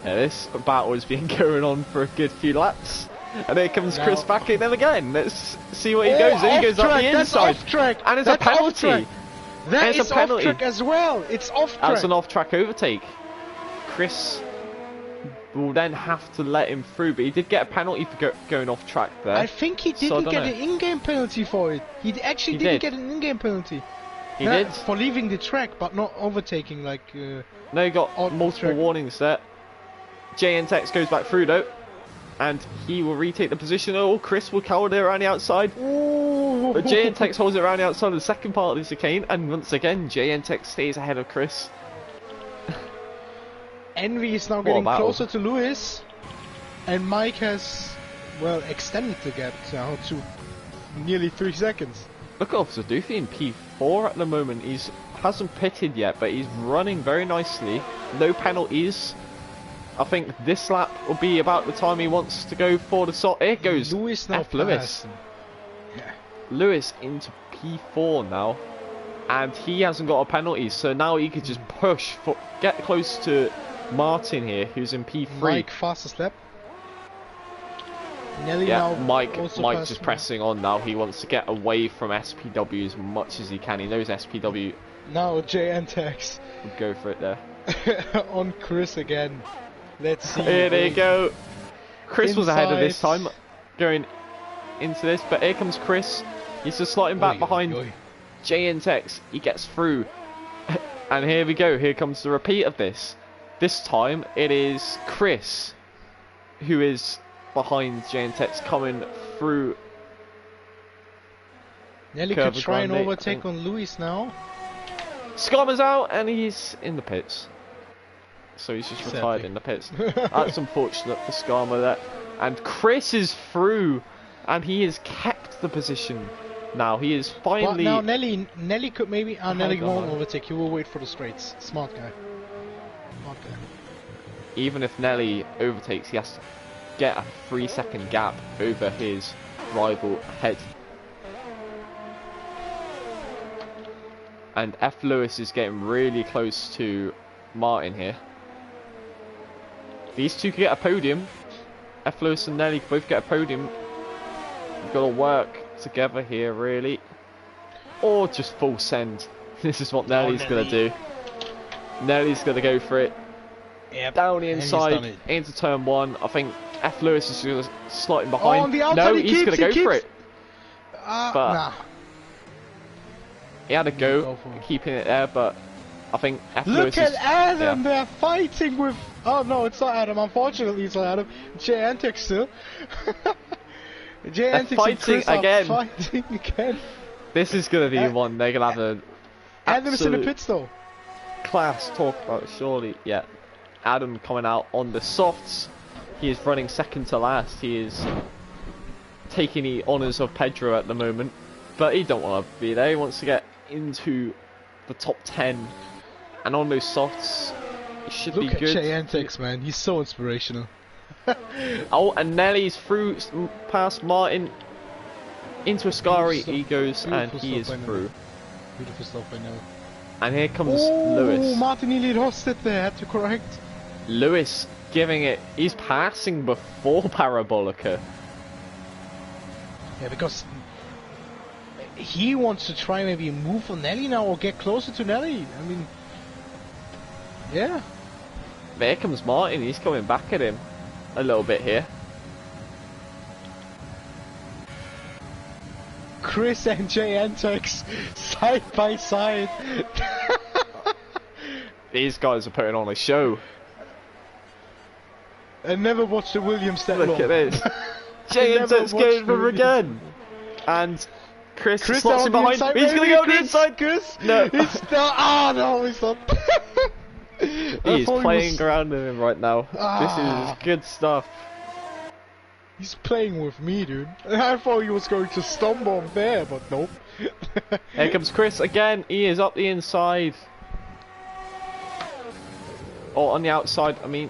Yeah, this battle has been going on for a good few laps. And here comes Chris back in again. Let's see what he goes. He goes up the inside. And it's a penalty. That is off track as well. It's off track. That's an off track overtake. Chris will then have to let him through, but he did get a penalty for going off track there. I think he didn't get an in-game penalty for it. He actually didn't get an in-game penalty. He did. For leaving the track, but not overtaking like... no, he got multiple warnings there. JNTX goes back through though. And he will retake the position. Oh, Chris will cower it around the outside. Ooh. But JNTX holds it around the outside of the second part of the chicane. And once again, JNTX stays ahead of Chris. Envy is now getting closer to Lewis. And Mike has, well, extended the gap now to nearly 3 seconds. Look at Officer Doofy in P4 at the moment. He hasn't pitted yet, but he's running very nicely. No penalties. I think this lap will be about the time he wants to go for the salt. Here goes Lewis now. Lewis. Yeah. Lewis into P4 now, and he hasn't got a penalty, so now he could just push for get close to Martin here, who's in P3. Mike fastest lap. Nelly yeah, now Mike just pressing on now. He wants to get away from SPW as much as he can. He knows SPW. Now JNTX will go for it there. On Chris again. Let's see. Here they go. Chris was ahead of this time going into this, but here comes Chris. He's just slotting back behind JNTX. He gets through. And here we go. Here comes the repeat of this. This time it is Chris who is behind JNTX coming through. Nelly could try and overtake on Lewis now. Skarma's out and he's in the pits. So he's just retired in the pits. That's unfortunate for Skarma there. And Chris is through, and he has kept the position. Now he is finally. But now Nelly could maybe. Nelly won't overtake. He will wait for the straights. Smart guy. Smart guy. Even if Nelly overtakes, he has to get a 3-second gap over his rival head. And F. Lewis is getting really close to Martin here. These two can get a podium. F. Lewis and Nelly can both get a podium. We've got to work together here, really. Or just full send. This is what Nelly's going to do. Nelly's going to go for it. Yep. Down the inside, into turn 1. I think F. Lewis is going to slot him behind. On the outside, no, he's going to go for it. But nah. he had a go keeping it there, but I think F. Lewis Look at is, Adam, they're fighting with... Oh no, it's not Adam, unfortunately it's not Adam. Jay Antic still. Jay Antic and Chris are fighting again. This is going to be one they're going to have a Adam is in the pits though. Class talk about, surely. Yeah, Adam coming out on the softs. He is running second to last. He is taking the honours of Pedro at the moment, but he don't want to be there. He wants to get into the top 10, and on those softs, it should be good. Look at Jay Antics, man. He's so inspirational. Oh, and Nelly's through past Martin into Ascari. He goes and he is through. Beautiful stuff, I know. And here comes Lewis. Martin nearly lost it there, had to correct. Lewis giving it. He's passing before Parabolica. Yeah, because he wants to try maybe move on Nelly now or get closer to Nelly. I mean, yeah. There comes Martin. He's coming back at him a little bit here. Chris and Jay Antics side by side. These guys are putting on a show. I never watched the Williams that long. Look at this. Jay Antics going for again. And Chris slots him behind. He's going to go on the inside. Chris? No. He's not. Ah, no, he's not. He is playing around with him right now. This is good stuff. He's playing with me, dude. I thought he was going to stumble there, but nope. Here comes Chris again. He is up the inside. Or on the outside, I mean,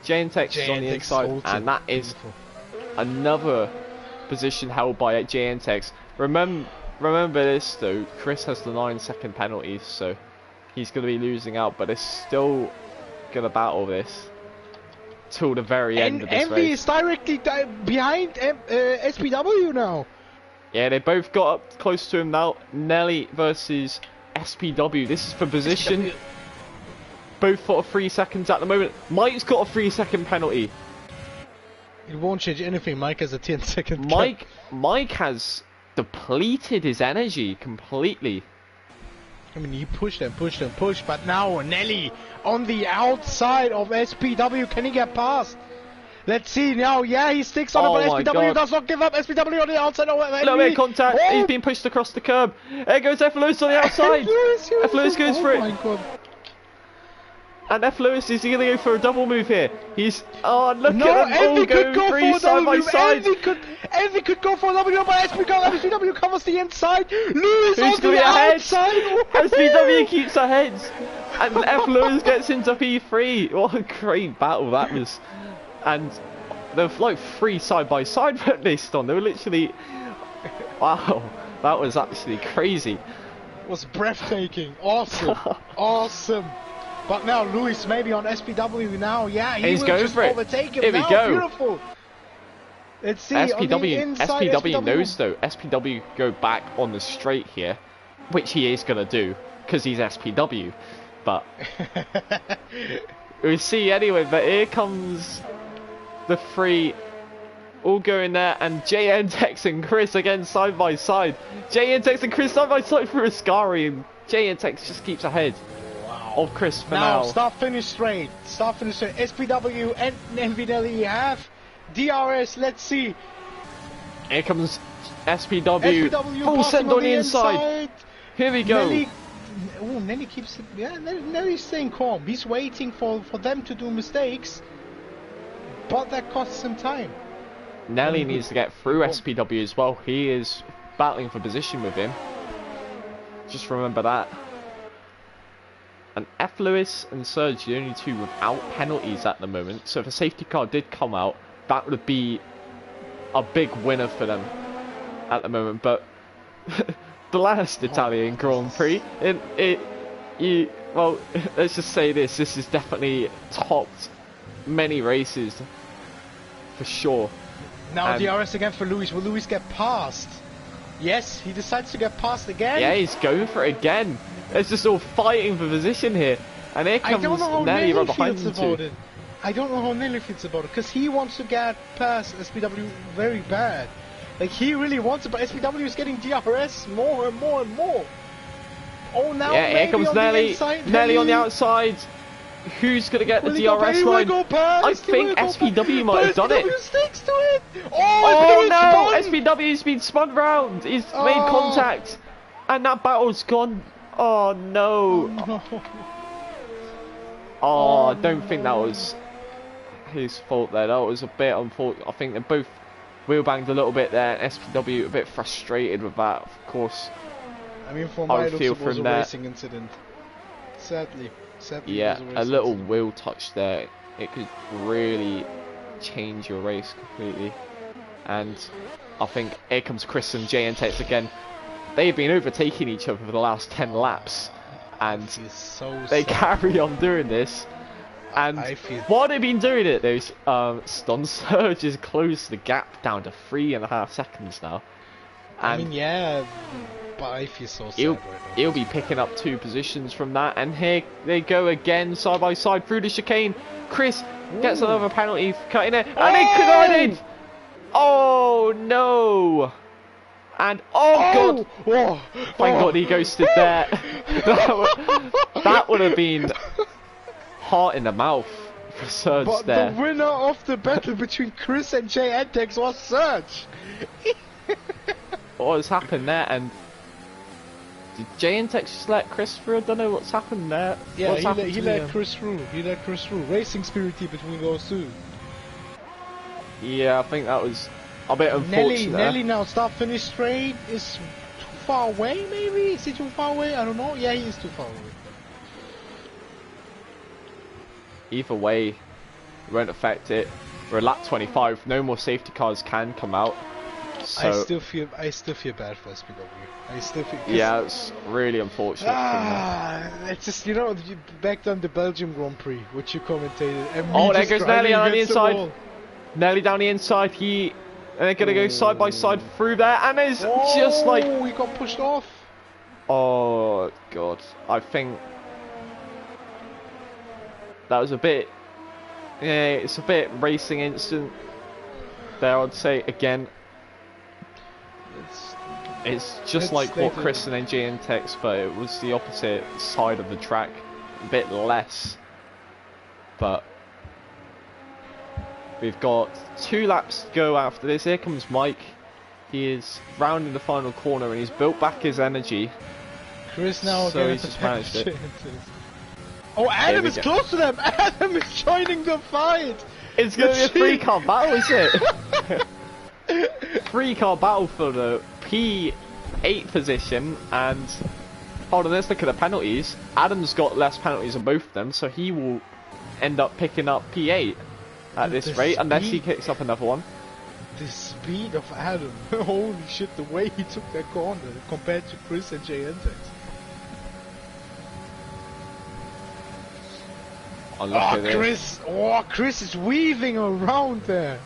Jay Antics is on the inside. And that is another position held by Jay Antics. Remember this though, Chris has the 9-second penalties, so he's going to be losing out, but they're still going to battle this till the very end of this Envy race. is directly behind SPW now. Yeah, they both got up close to him now. Nelly versus SPW. This is for position. SPW. Both for 3 seconds at the moment. Mike's got a 3-second penalty. It won't change anything. Mike has a 10-second. Mike has depleted his energy completely. I mean, he pushed and pushed and pushed, but now Nelly on the outside of SPW. Can he get past? Let's see now. Yeah, he sticks on it, but SPW does not give up. SPW on the outside of Nelly. No way, contact. Oh. He's been pushed across the curb. There goes F. Lewis on the outside. F. Lewis goes for it. Oh my god. And F. Lewis is going to go for a double move here. He's look at them all go free side by side. Envy could go for a W, but SPW covers the inside. Lewis Who's on the outside. SPW keeps ahead, and F. Lewis gets into P3. What a great battle that was! And there were like 3 side by side at this on. They were literally, wow, that was actually crazy. It was breathtaking, awesome, awesome. But now Lewis maybe on SPW now. Yeah, he's going just for it. Overtake him. Here we go. Beautiful. Let's see. SPW knows though. SPW go back on the straight here, which he is gonna do because he's SPW. But we'll see anyway. But here comes the 3, all going there, and JNTEX and Chris again side by side. JNTEX and Chris side by side for Ascari, and JNTEX just keeps ahead of Chris for now. Start finish straight. Start finish straight. SPW and NVDLE have DRS. Let's see. Here comes SPW. Full send on the inside. Here we go. Nelly keeps it. Yeah, Nelly's staying calm. He's waiting for them to do mistakes, but that costs him time. Nelly needs to get through SPW as well. He is battling for position with him. Just remember that. And F. Lewis and Serge, the only 2 without penalties at the moment. So if a safety car did come out, that would be a big winner for them at the moment. But the last Italian Grand Prix, Well, let's just say this. This is definitely topped many races. For sure. Now DRS again for Lewis. Will Lewis get past? Yes, he decides to get past again. Yeah, he's going for it again. It's just all fighting for position here. And here comes Nelly right behind him too. I don't know how Nelly feels about it, because he wants to get past SPW very bad. Like, he really wants it, but SPW is getting DRS more and more and more. Oh, now yeah, here comes Nelly. Nelly on the outside. Who's going to get the DRS line? I think SPW might have done it. Sticks to it. Oh no, SPW's been spun round. He's made contact. And that battle's gone. Oh no. Oh, I don't think that was his fault there. That was a bit unfortunate. I think they both wheel banged a little bit there. SPW a bit frustrated with that, of course. I mean, for my looks, it was a racing incident. Sadly. Yeah, a little wheel touch there. It could really change your race completely. And I think here comes Chris and JNTX again. They've been overtaking each other for the last 10 laps. And they carry on doing this. And what they've been doing it, those Stun Surge has closed the gap down to 3.5 seconds now. And I mean, yeah, but I feel so sad right now. He'll be picking up 2 positions from that. And here they go again, side by side through the chicane. Chris gets another penalty for cutting it. And they collided! Oh no! And God! Thank God he ghosted there. That would have been heart in the mouth for Surge but there. But the winner of the battle between Chris and JNTX was Surge. What has happened there? And did JNTX just let Chris through? I don't know what's happened there. Yeah, he let Chris through. He let Chris through. Racing spirit between those two. Yeah, I think that was a bit unfortunate. Nelly now start finish straight is too far away, maybe? Is he too far away? I don't know. Yeah, he is too far away. Either way, it won't affect it. We're at lap 25. No more safety cars can come out. So I still feel bad for SPW. I still feel. Yeah, it's really unfortunate. It's just, you know, back on the Belgium Grand Prix, which you commentated. And there goes Nelly on the inside. Nelly down the inside. And they're gonna go side by side through there, and it's just like. Oh, he got pushed off. Oh God, I think that was a bit. Yeah, it's a bit racing incident there. I'd say again. It's just like what Chris and JNTX, but it was the opposite side of the track, a bit less. But we've got 2 laps to go after this. Here comes Mike. He is rounding the final corner and he's built back his energy. Chris now so he's just managed it. Oh, Adam is close to them. Adam is joining the fight. It's going to be a 3-car battle, is it? 3-car battle for the P8 position, and hold on, let's look at the penalties. Adam's got less penalties than both of them, so he will end up picking up P8 at this rate, unless he kicks up another one. The speed of Adam, holy shit, the way he took that corner compared to Chris and JNTX. Chris is weaving around there.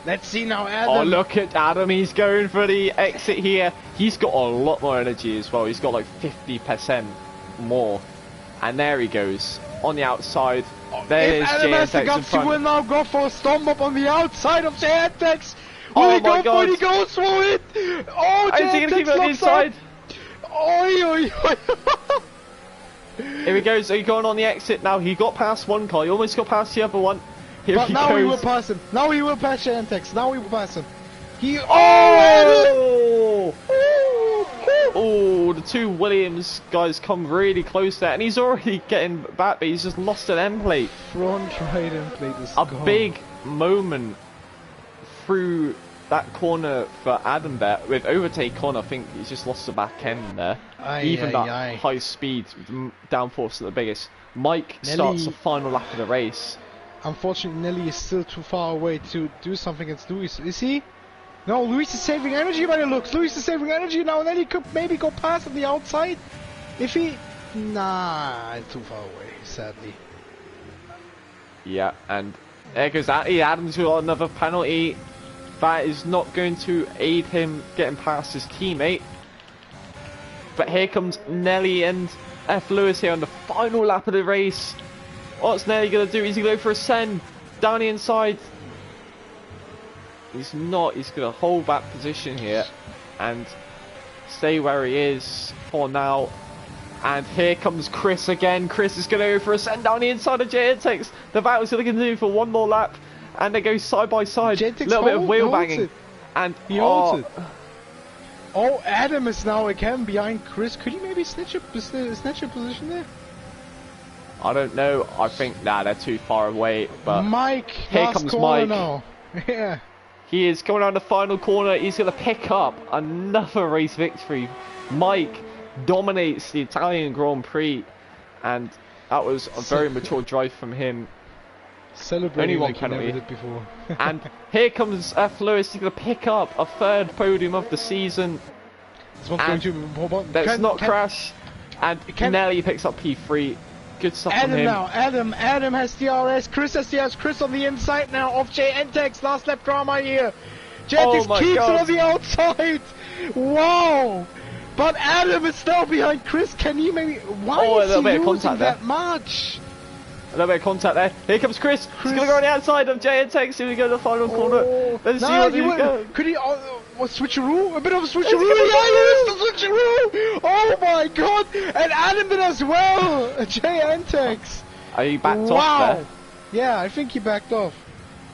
Let's see now, Adam. Oh, look at Adam. He's going for the exit here. He's got a lot more energy as well. He's got like 50% more. And there he goes on the outside. There's JNTX. He will now go for a stomp up on the outside of JNTX. Will he go for it? He goes for it. Oh, JNTX, is he going to keep it on the inside? Here he goes. He's going on the exit now. He got past one car. He almost got past the other one. Here but he now goes. he will pass him. Now he will pass JNTX. Now he will pass him. Oh, the 2 Williams guys come really close there, and he's already getting back, but he's just lost an end plate. Front right end plate is gone. Big moment through that corner for Adam there. With overtake on, I think he's just lost the back end there. Even that high speed downforce at the biggest. Mike starts the final lap of the race. Unfortunately, Nelly is still too far away to do something against Luis. Is he? No, Luis is saving energy by the looks. Luis is saving energy now. Nelly could maybe go past on the outside. If he... Nah, too far away, sadly. Yeah, and there goes Atty Adams with another penalty. That is not going to aid him getting past his teammate. But here comes Nelly and F. Lewis here on the final lap of the race. What's Nelly going to do? Is he going for a send down the inside? He's not. He's going to hold back position here and stay where he is for now. And here comes Chris again. Chris is going to go for a send down the inside of JNTX. The battle's going to continue for one more lap. And they go side by side. A little bit of wheel banging. And he holds it. Oh, Adam is now again behind Chris. Could he maybe snatch a position there? I don't know. I think, nah, they're too far away. But Mike, here comes Mike. Now. Yeah. He is coming around the final corner. He's going to pick up another race victory. Mike dominates the Italian Grand Prix. And that was a very mature drive from him. Celebrating only one like penalty. he never did before. And here comes F. Lewis. He's going to pick up a third podium of the season. This one's going to... Let's not crash. And Nelly picks up P3. Good stuff from him. Adam has DRS. Chris has DRS. Chris on the inside now of JNTX. Last lap drama here. JNTX keeps it on the outside. Wow. But Adam is still behind Chris. Can he maybe... Why is he losing that much? A little bit of contact there. Here comes Chris. He's going to go on the outside of JNTX. Here we go to the final corner. Let's see what he go. Could he... what, switcheroo? A bit of a switcheroo? Yeah, he is the switcheroo! Oh my god! And Adam did as well! JNTX. Are you backed off there? Yeah, I think he backed off.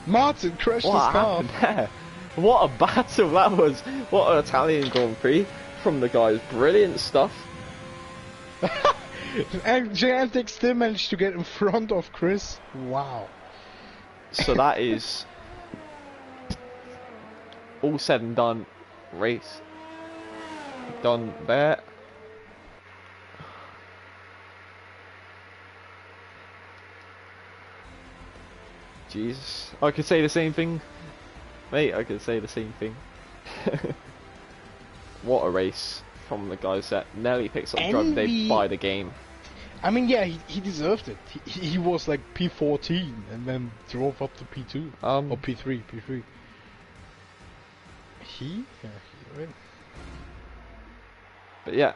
Martin crashed his car. There? What a battle that was. What an Italian Grand Prix from the guys. Brilliant stuff. And JNTX still managed to get in front of Chris. Wow. So that is all said and done. Race done there. Jesus, I could say the same thing, mate. I could say the same thing. What a race from the guys that Nelly picks up driving. They buy the game. I mean, yeah, he deserved it. He was like P14 and then drove up to P2 or P3. Yeah, he right. But yeah,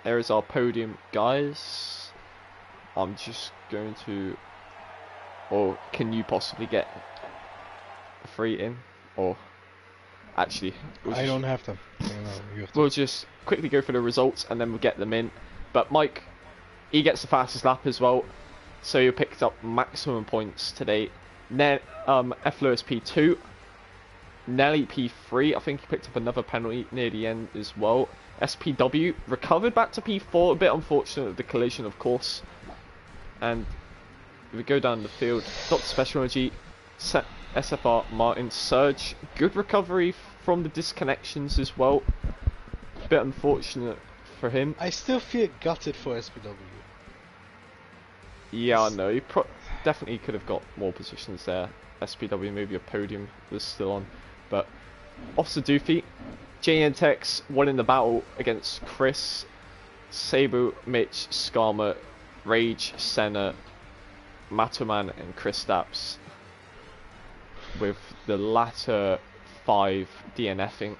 there is our podium, guys. I'm just going to, or can you possibly get a free in, or actually, I don't have them. We'll just quickly go for the results and then we'll get them in. But Mike, he gets the fastest lap as well, so he picked up maximum points today. F. Lewis P2, Nelly P3. I think he picked up another penalty near the end as well. SPW recovered back to P4. A bit unfortunate with the collision, of course. And if we go down the field, Dr. Special Energy, SFR Martin, Surge, good recovery from the disconnections as well. A bit unfortunate for him. I still feel gutted for SPW. Yeah, I know. He definitely could have got more positions there. SPW, maybe a podium was still on. But Officer Doofy, JNTX winning the battle against Chris, Sabu, Mitch, Skarma, Rage, Senna, Matoman and Chris Stapps, with the latter 5 DNFing.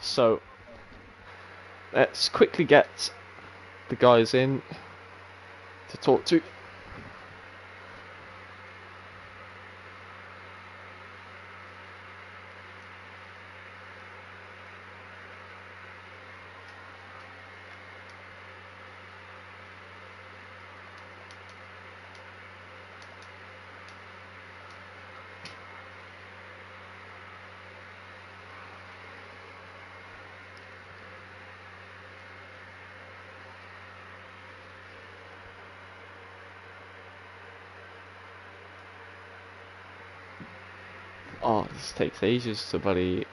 So let's quickly get the guys in to talk to. Oh, this takes ages to bloody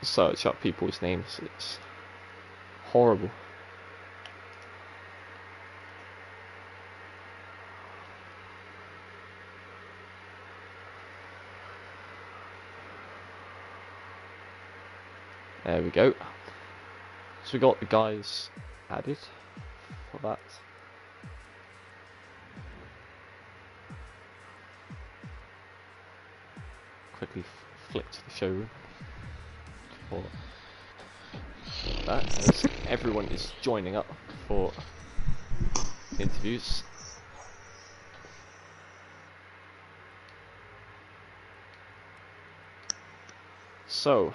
search up people's names. It's horrible. There we go. So we got the guys added. for that. Quickly flick to the showroom for that, as everyone is joining up for interviews. So,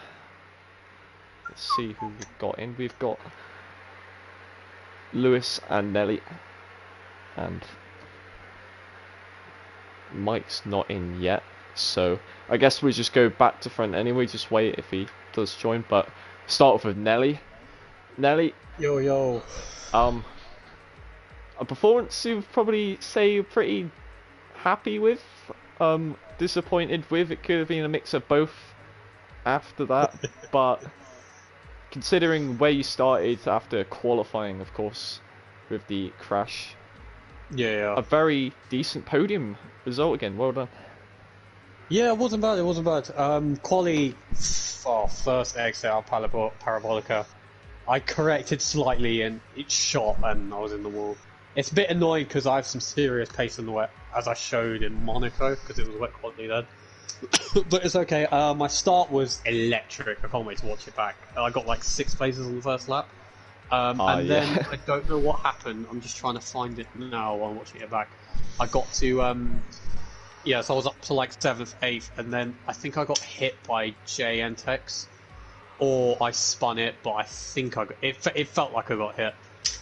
let's see who we've got in. We've got Lewis and Nelly, and Mike's not in yet, so I guess we just go back to front anyway, just wait if he does join. But start off with Nelly. Nelly, Yo. a performance you'd probably say you're pretty happy with, disappointed with. It could have been a mix of both after that, but considering where you started after qualifying, of course, with the crash, Yeah. a very decent podium result again. Well done. Yeah, it wasn't bad. Quali, first exit out Parabolica. I corrected slightly and it shot and I was in the wall. It's a bit annoying because I have some serious pace in the wet, as I showed in Monaco, because it was wet quality then. But it's okay. My start was electric. I can't wait to watch it back. I got like 6 places on the first lap. Then I don't know what happened. I'm just trying to find it now while I'm watching it back. I got to, so I was up to like 7th, 8th, and then I think I got hit by JNTEX, or I spun it, but I think it felt like I got hit.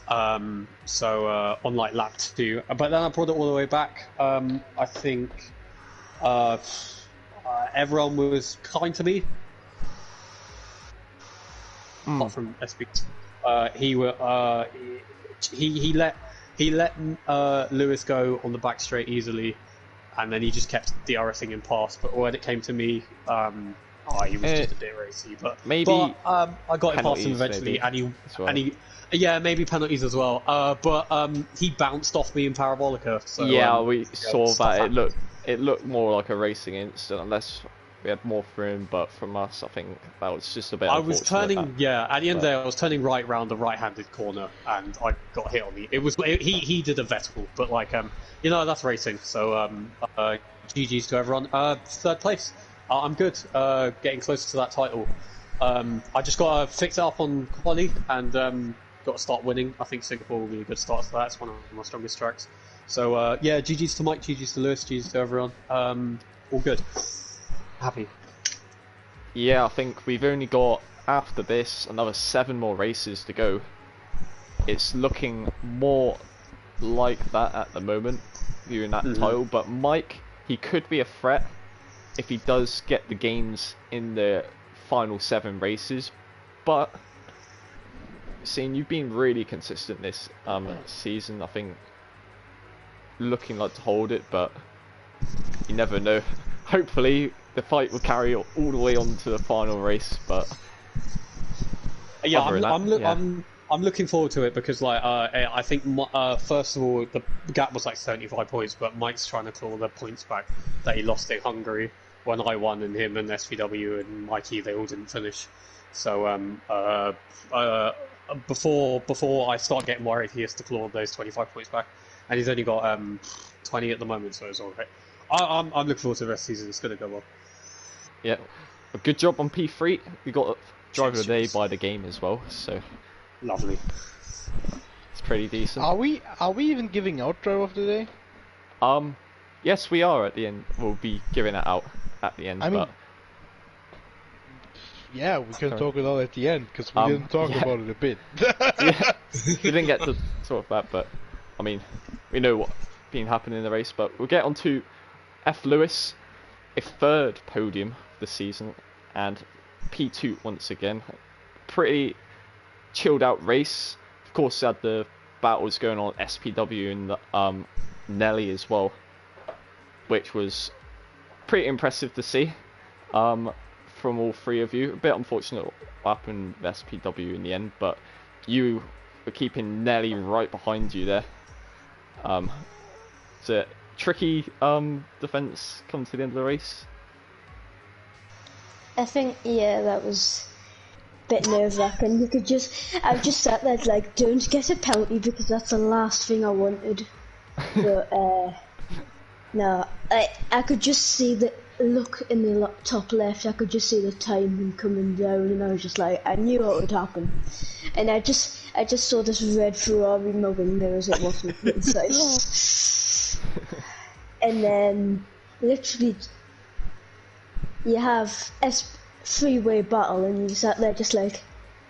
On like lap 2, but then I brought it all the way back. I think everyone was kind to me, apart from SB. He let Lewis go on the back straight easily, and then he just kept DRSing in past. But when it came to me, he was just a bit racy. But I got him past him eventually, maybe penalties as well. But he bounced off me in Parabolica. So, we saw that. It looked more like a racing incident, unless we had more for him. But from us, I think that was just a bit. I was turning, at the end of the day, I was turning right round the right-handed corner, and I got hit on the. He did a vertical, but that's racing. So GG's to everyone. 3rd place. I'm good. Getting closer to that title. I just got to fix it up on quali and got to start winning. I think Singapore will be a good start to that. It's one of my strongest tracks. So GG's to Mike, GG's to Lewis, GG's to everyone. All good. Happy. Yeah, I think we've only got, after this, another 7 more races to go. It's looking more like that at the moment, viewing that title. But Mike, he could be a threat if he does get the gains in the final 7 races. But seeing you've been really consistent this season, I think looking like to hold it, but you never know. Hopefully the fight will carry all the way on to the final race. But I'm looking forward to it because I think first of all the gap was like 75 points, but Mike's trying to claw the points back that he lost in Hungary when I won, and him and SVW and Mikey, they all didn't finish. So before I start getting worried, he has to claw those 25 points back, and he's only got 20 at the moment, so it's all right. I'm looking forward to the rest of the season. It's going to go well. Yeah, a good job on P3. We got driver of the day by the game as well, so lovely. It's pretty decent. Are we even giving out driver of the day? Yes, we are at the end. We'll be giving it out at the end. Yeah, we can talk about it at the end because we didn't talk about it a bit. We didn't get to talk about that, but I mean, we know what's been happening in the race. But we'll get on to F. Lewis, a 3rd podium this season, and P2 once again. Pretty chilled out race. Of course, had the battles going on SPW and Nelly as well, which was pretty impressive to see from all 3 of you. A bit unfortunate what happened with SPW in the end, but you were keeping Nelly right behind you there. It's a tricky defence come to the end of the race. I think, that was bit nerve-wracking. I just sat there like, don't get a penalty because that's the last thing I wanted. But no, I could just see the look in the top left. I could just see the timing coming down, and I was just like, I knew what would happen. And I just saw this red Ferrari in my window as it was inside. And then literally, you have three-way battle, and you sat there just like,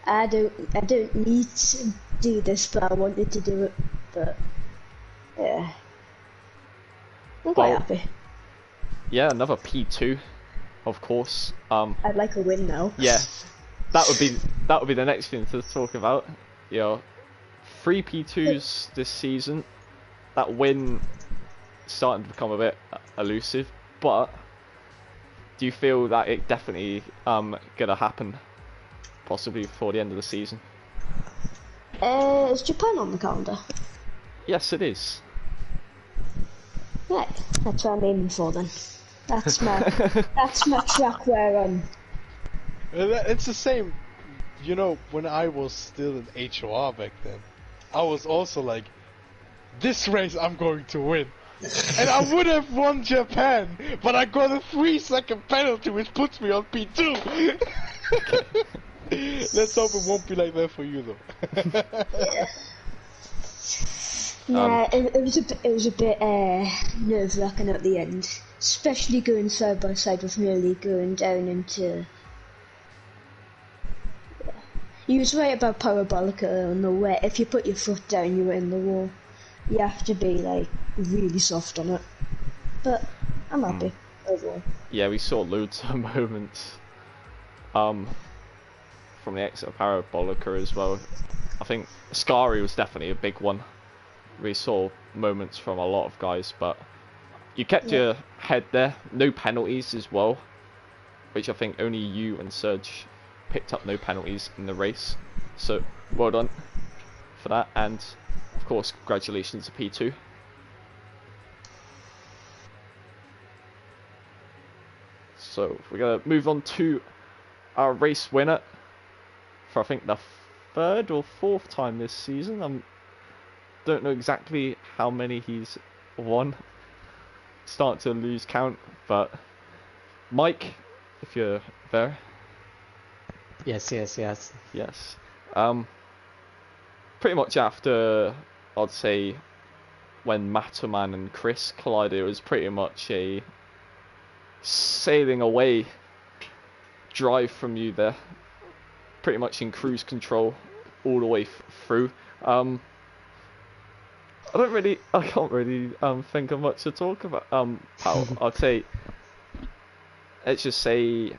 I don't need to do this, but I wanted to do it. But yeah, I'm quite happy. Yeah, another P2, of course. I'd like a win now. Yeah, that would be the next thing to talk about. You know, 3 P2s this season. That win starting to become a bit elusive, but do you feel that it definitely gonna happen, possibly before the end of the season? Is Japan on the calendar? Yes, it is. Right, that's what I'm aiming for then. That's my track where It's the same. You know, when I was still in HOR back then, I was also like, this race I'm going to win. And I would have won Japan, but I got a 3-second penalty which puts me on P2. Let's hope it won't be like that for you though. Yeah, it was a bit nerve-wracking at the end, especially going side by side with nearly going down into. Yeah. You was right about Parabolica on the wet. If you put your foot down, you're in the wall. You have to be like really soft on it. But I'm happy overall. Yeah, we saw loads of moments from the exit of Parabolica as well. I think Scary was definitely a big one. We saw moments from a lot of guys, but you kept your head there. No penalties as well, which I think only you and Serge picked up no penalties in the race. So well done for that, and of course congratulations to P2. So we're gonna move on to our race winner for I think the 3rd or 4th time this season. Don't know exactly how many he's won. Start to lose count, but Mike, if you're there. Yes. Yes. Pretty much after, I'd say, when Mataman and Chris collided, it was pretty much a sailing away drive from you there. Pretty much in cruise control all the way through. I can't really think of much to talk about. I'd say, let's just say,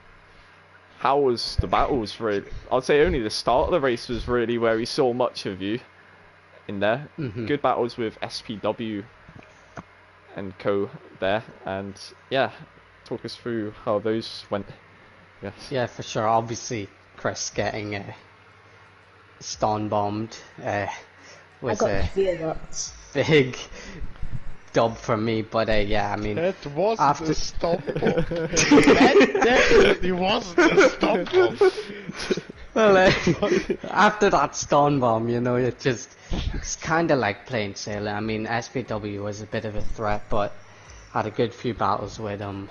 how was the battles really? I'd say only the start of the race was really where we saw much of you in there. Good battles with SPW and co there, and yeah, talk us through how those went. Yes. Yeah, for sure. Obviously, Chris getting stun bombed was a big dub for me, but yeah, I mean, that wasn't a stop bomb. That definitely wasn't a stop bomb. Well, after that stun bomb, you know, it's kind of like plain sailing. I mean, SPW was a bit of a threat, but had a good few battles with him.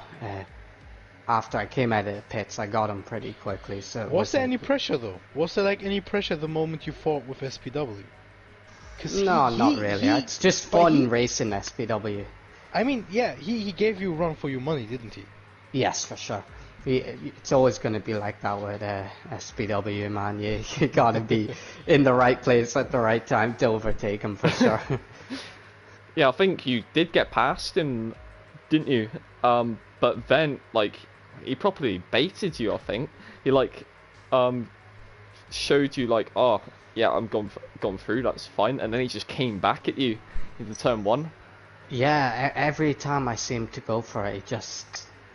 After I came out of the pits, I got him pretty quickly. So was there any pressure though? Was there like any pressure the moment you fought with SPW? No, not really. It's just fun racing SPW. I mean, yeah, he gave you a run for your money, didn't he? Yes, for sure. It's always going to be like that with SPW, man. You gotta be in the right place at the right time to overtake him, for sure. Yeah, I think you did get past him, didn't you? But then, like, he properly baited you, I think. He, like, showed you, like, oh, yeah, I'm gone through, that's fine. And then he just came back at you into turn 1. Yeah, every time I seemed to go for it,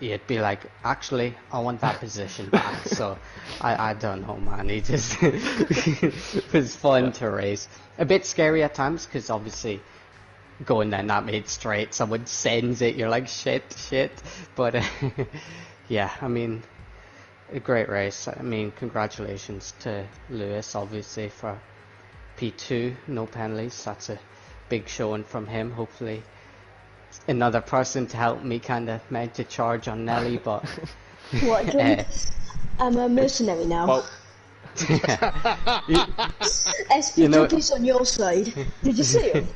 he'd be like, actually, I want that position back. So, I don't know, man. He just, it was fun to race. A bit scary at times, because obviously, going down that mid straight, someone sends it, you're like, shit. But, yeah, I mean, a great race. I mean, congratulations to Lewis, obviously, for P2, no penalties. That's a big showing from him. Hopefully, another person to help me kind of mount a charge on Nelly, but What? I'm a mercenary now. Well, SP2P's on your side. Did you see him?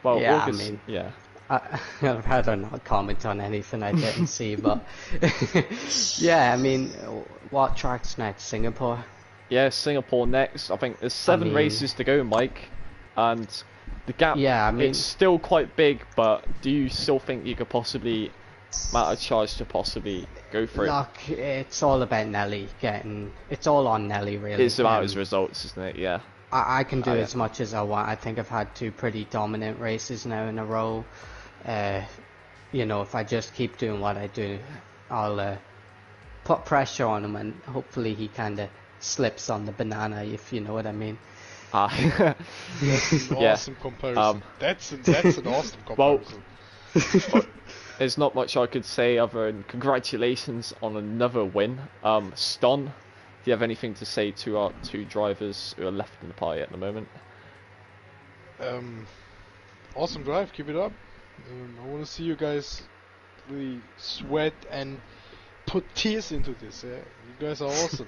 well, Yeah, I August, mean- yeah. I'd rather not comment on anything I didn't see, but yeah, I mean, what track's next? Singapore? Yeah, Singapore next. I think there's 7 mean- races to go, Mike, and the gap. Yeah, I mean- it's still quite big. But do you still think you could possibly mount a charge to possibly go for it? Look, it's all about Nelly getting. It's all on Nelly, really. It's about his results, isn't it? Yeah. I can do yeah. as much as I want. I think I've had 2 pretty dominant races now in a row. You know, if I just keep doing what I do, I'll put pressure on him, and hopefully he kind of slips on the banana, if you know what I mean. That's an Yeah. awesome comparison. That's an awesome comparison. There's not much I could say other than congratulations on another win. Ston, do you have anything to say to our 2 drivers who are left in the party at the moment? Awesome drive, keep it up. I want to see you guys really sweat and put tears into this. Yeah, you guys are awesome.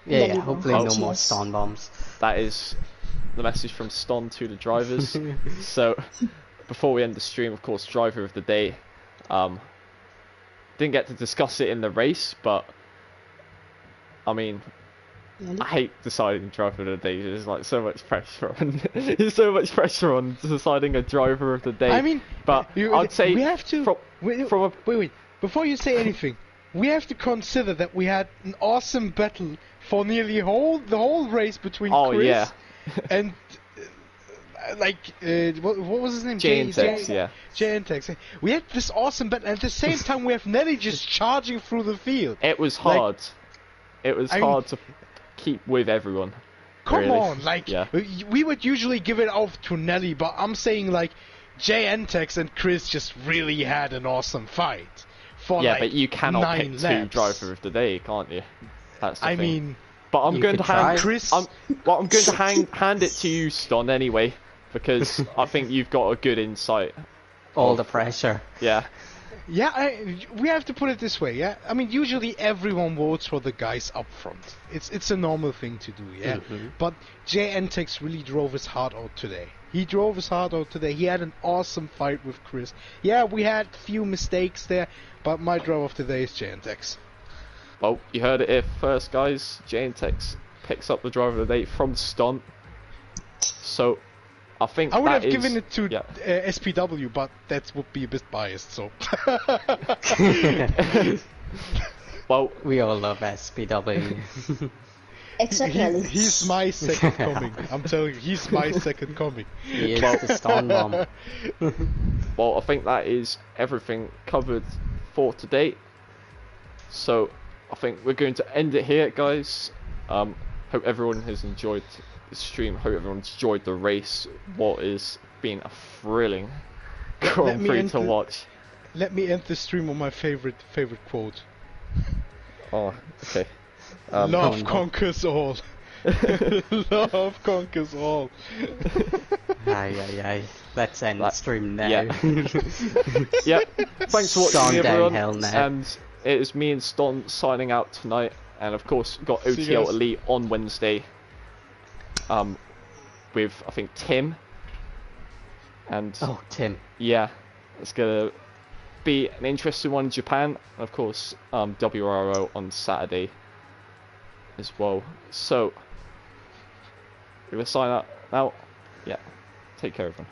Yeah, Nelly hopefully bombs. no more Yes. stun bombs. That is the message from Ston to the drivers. So, before we end the stream, of course, driver of the day. Didn't get to discuss it in the race, but I mean, Nelly? I hate deciding driver of the day. There's like so much pressure on. There's so much pressure on deciding a driver of the day. I mean, but I'd say we have to. from a Wait. Before you say anything, we have to consider that we had an awesome battle for nearly the whole race between Oh, Chris yeah. and what was his name? J&Tex, yeah. J&Tex. We had this awesome battle, and at the same time we have Nelly just charging through the field. It was Like, hard. It was I mean- hard to keep with everyone. Come really. on, Yeah. we would usually give it off to Nelly, but I'm saying like J&Tex and Chris just really had an awesome fight for Yeah, like but you cannot 9 pick laps. 2 driver of the day, can't you? That's the I thing. mean, But I'm You going could to hand try. Chris. I'm going to hand it to you, Ston, anyway, because I think you've got a good insight. All the pressure. Yeah. Yeah, we have to put it this way, yeah? I mean, usually everyone votes for the guys up front. It's a normal thing to do, yeah? Mhm. But J&Tex really drove his heart out today. He drove his heart out today. He had an awesome fight with Chris. Yeah, we had a few mistakes there, but my drive of the day is J&Tex. Well, you heard it here first, guys. J&Tex picks up the driver of the day from Ston. So, I think I would that have given is- it to yeah. SPW, but that would be a bit biased, so... Well, We all love SPW. Except Nelly. He's my second coming. I'm telling you, he's my second coming. He is the stun bomb. I think that is everything covered for today. So, I think we're going to end it here, guys. Hope everyone has enjoyed the stream. Hope everyone's enjoyed the race. What is been a thrilling Grand me Prix end to the- watch. Let me end the stream on my favorite quote. Oh, okay. Love Oh, no. conquers all. Love conquers all. Aye. Let's end the That- stream now. yeah. Yeah. Thanks for Gone watching, everyone. downhill now. And it is me and Ston signing out tonight. And of course, got See you OTL guys. Elite on Wednesday. With I think Tim. And Oh, Tim. yeah, it's gonna be an interesting one in Japan. And of course, WRO on Saturday as well. So, we're gonna sign out now. Yeah, take care, everyone.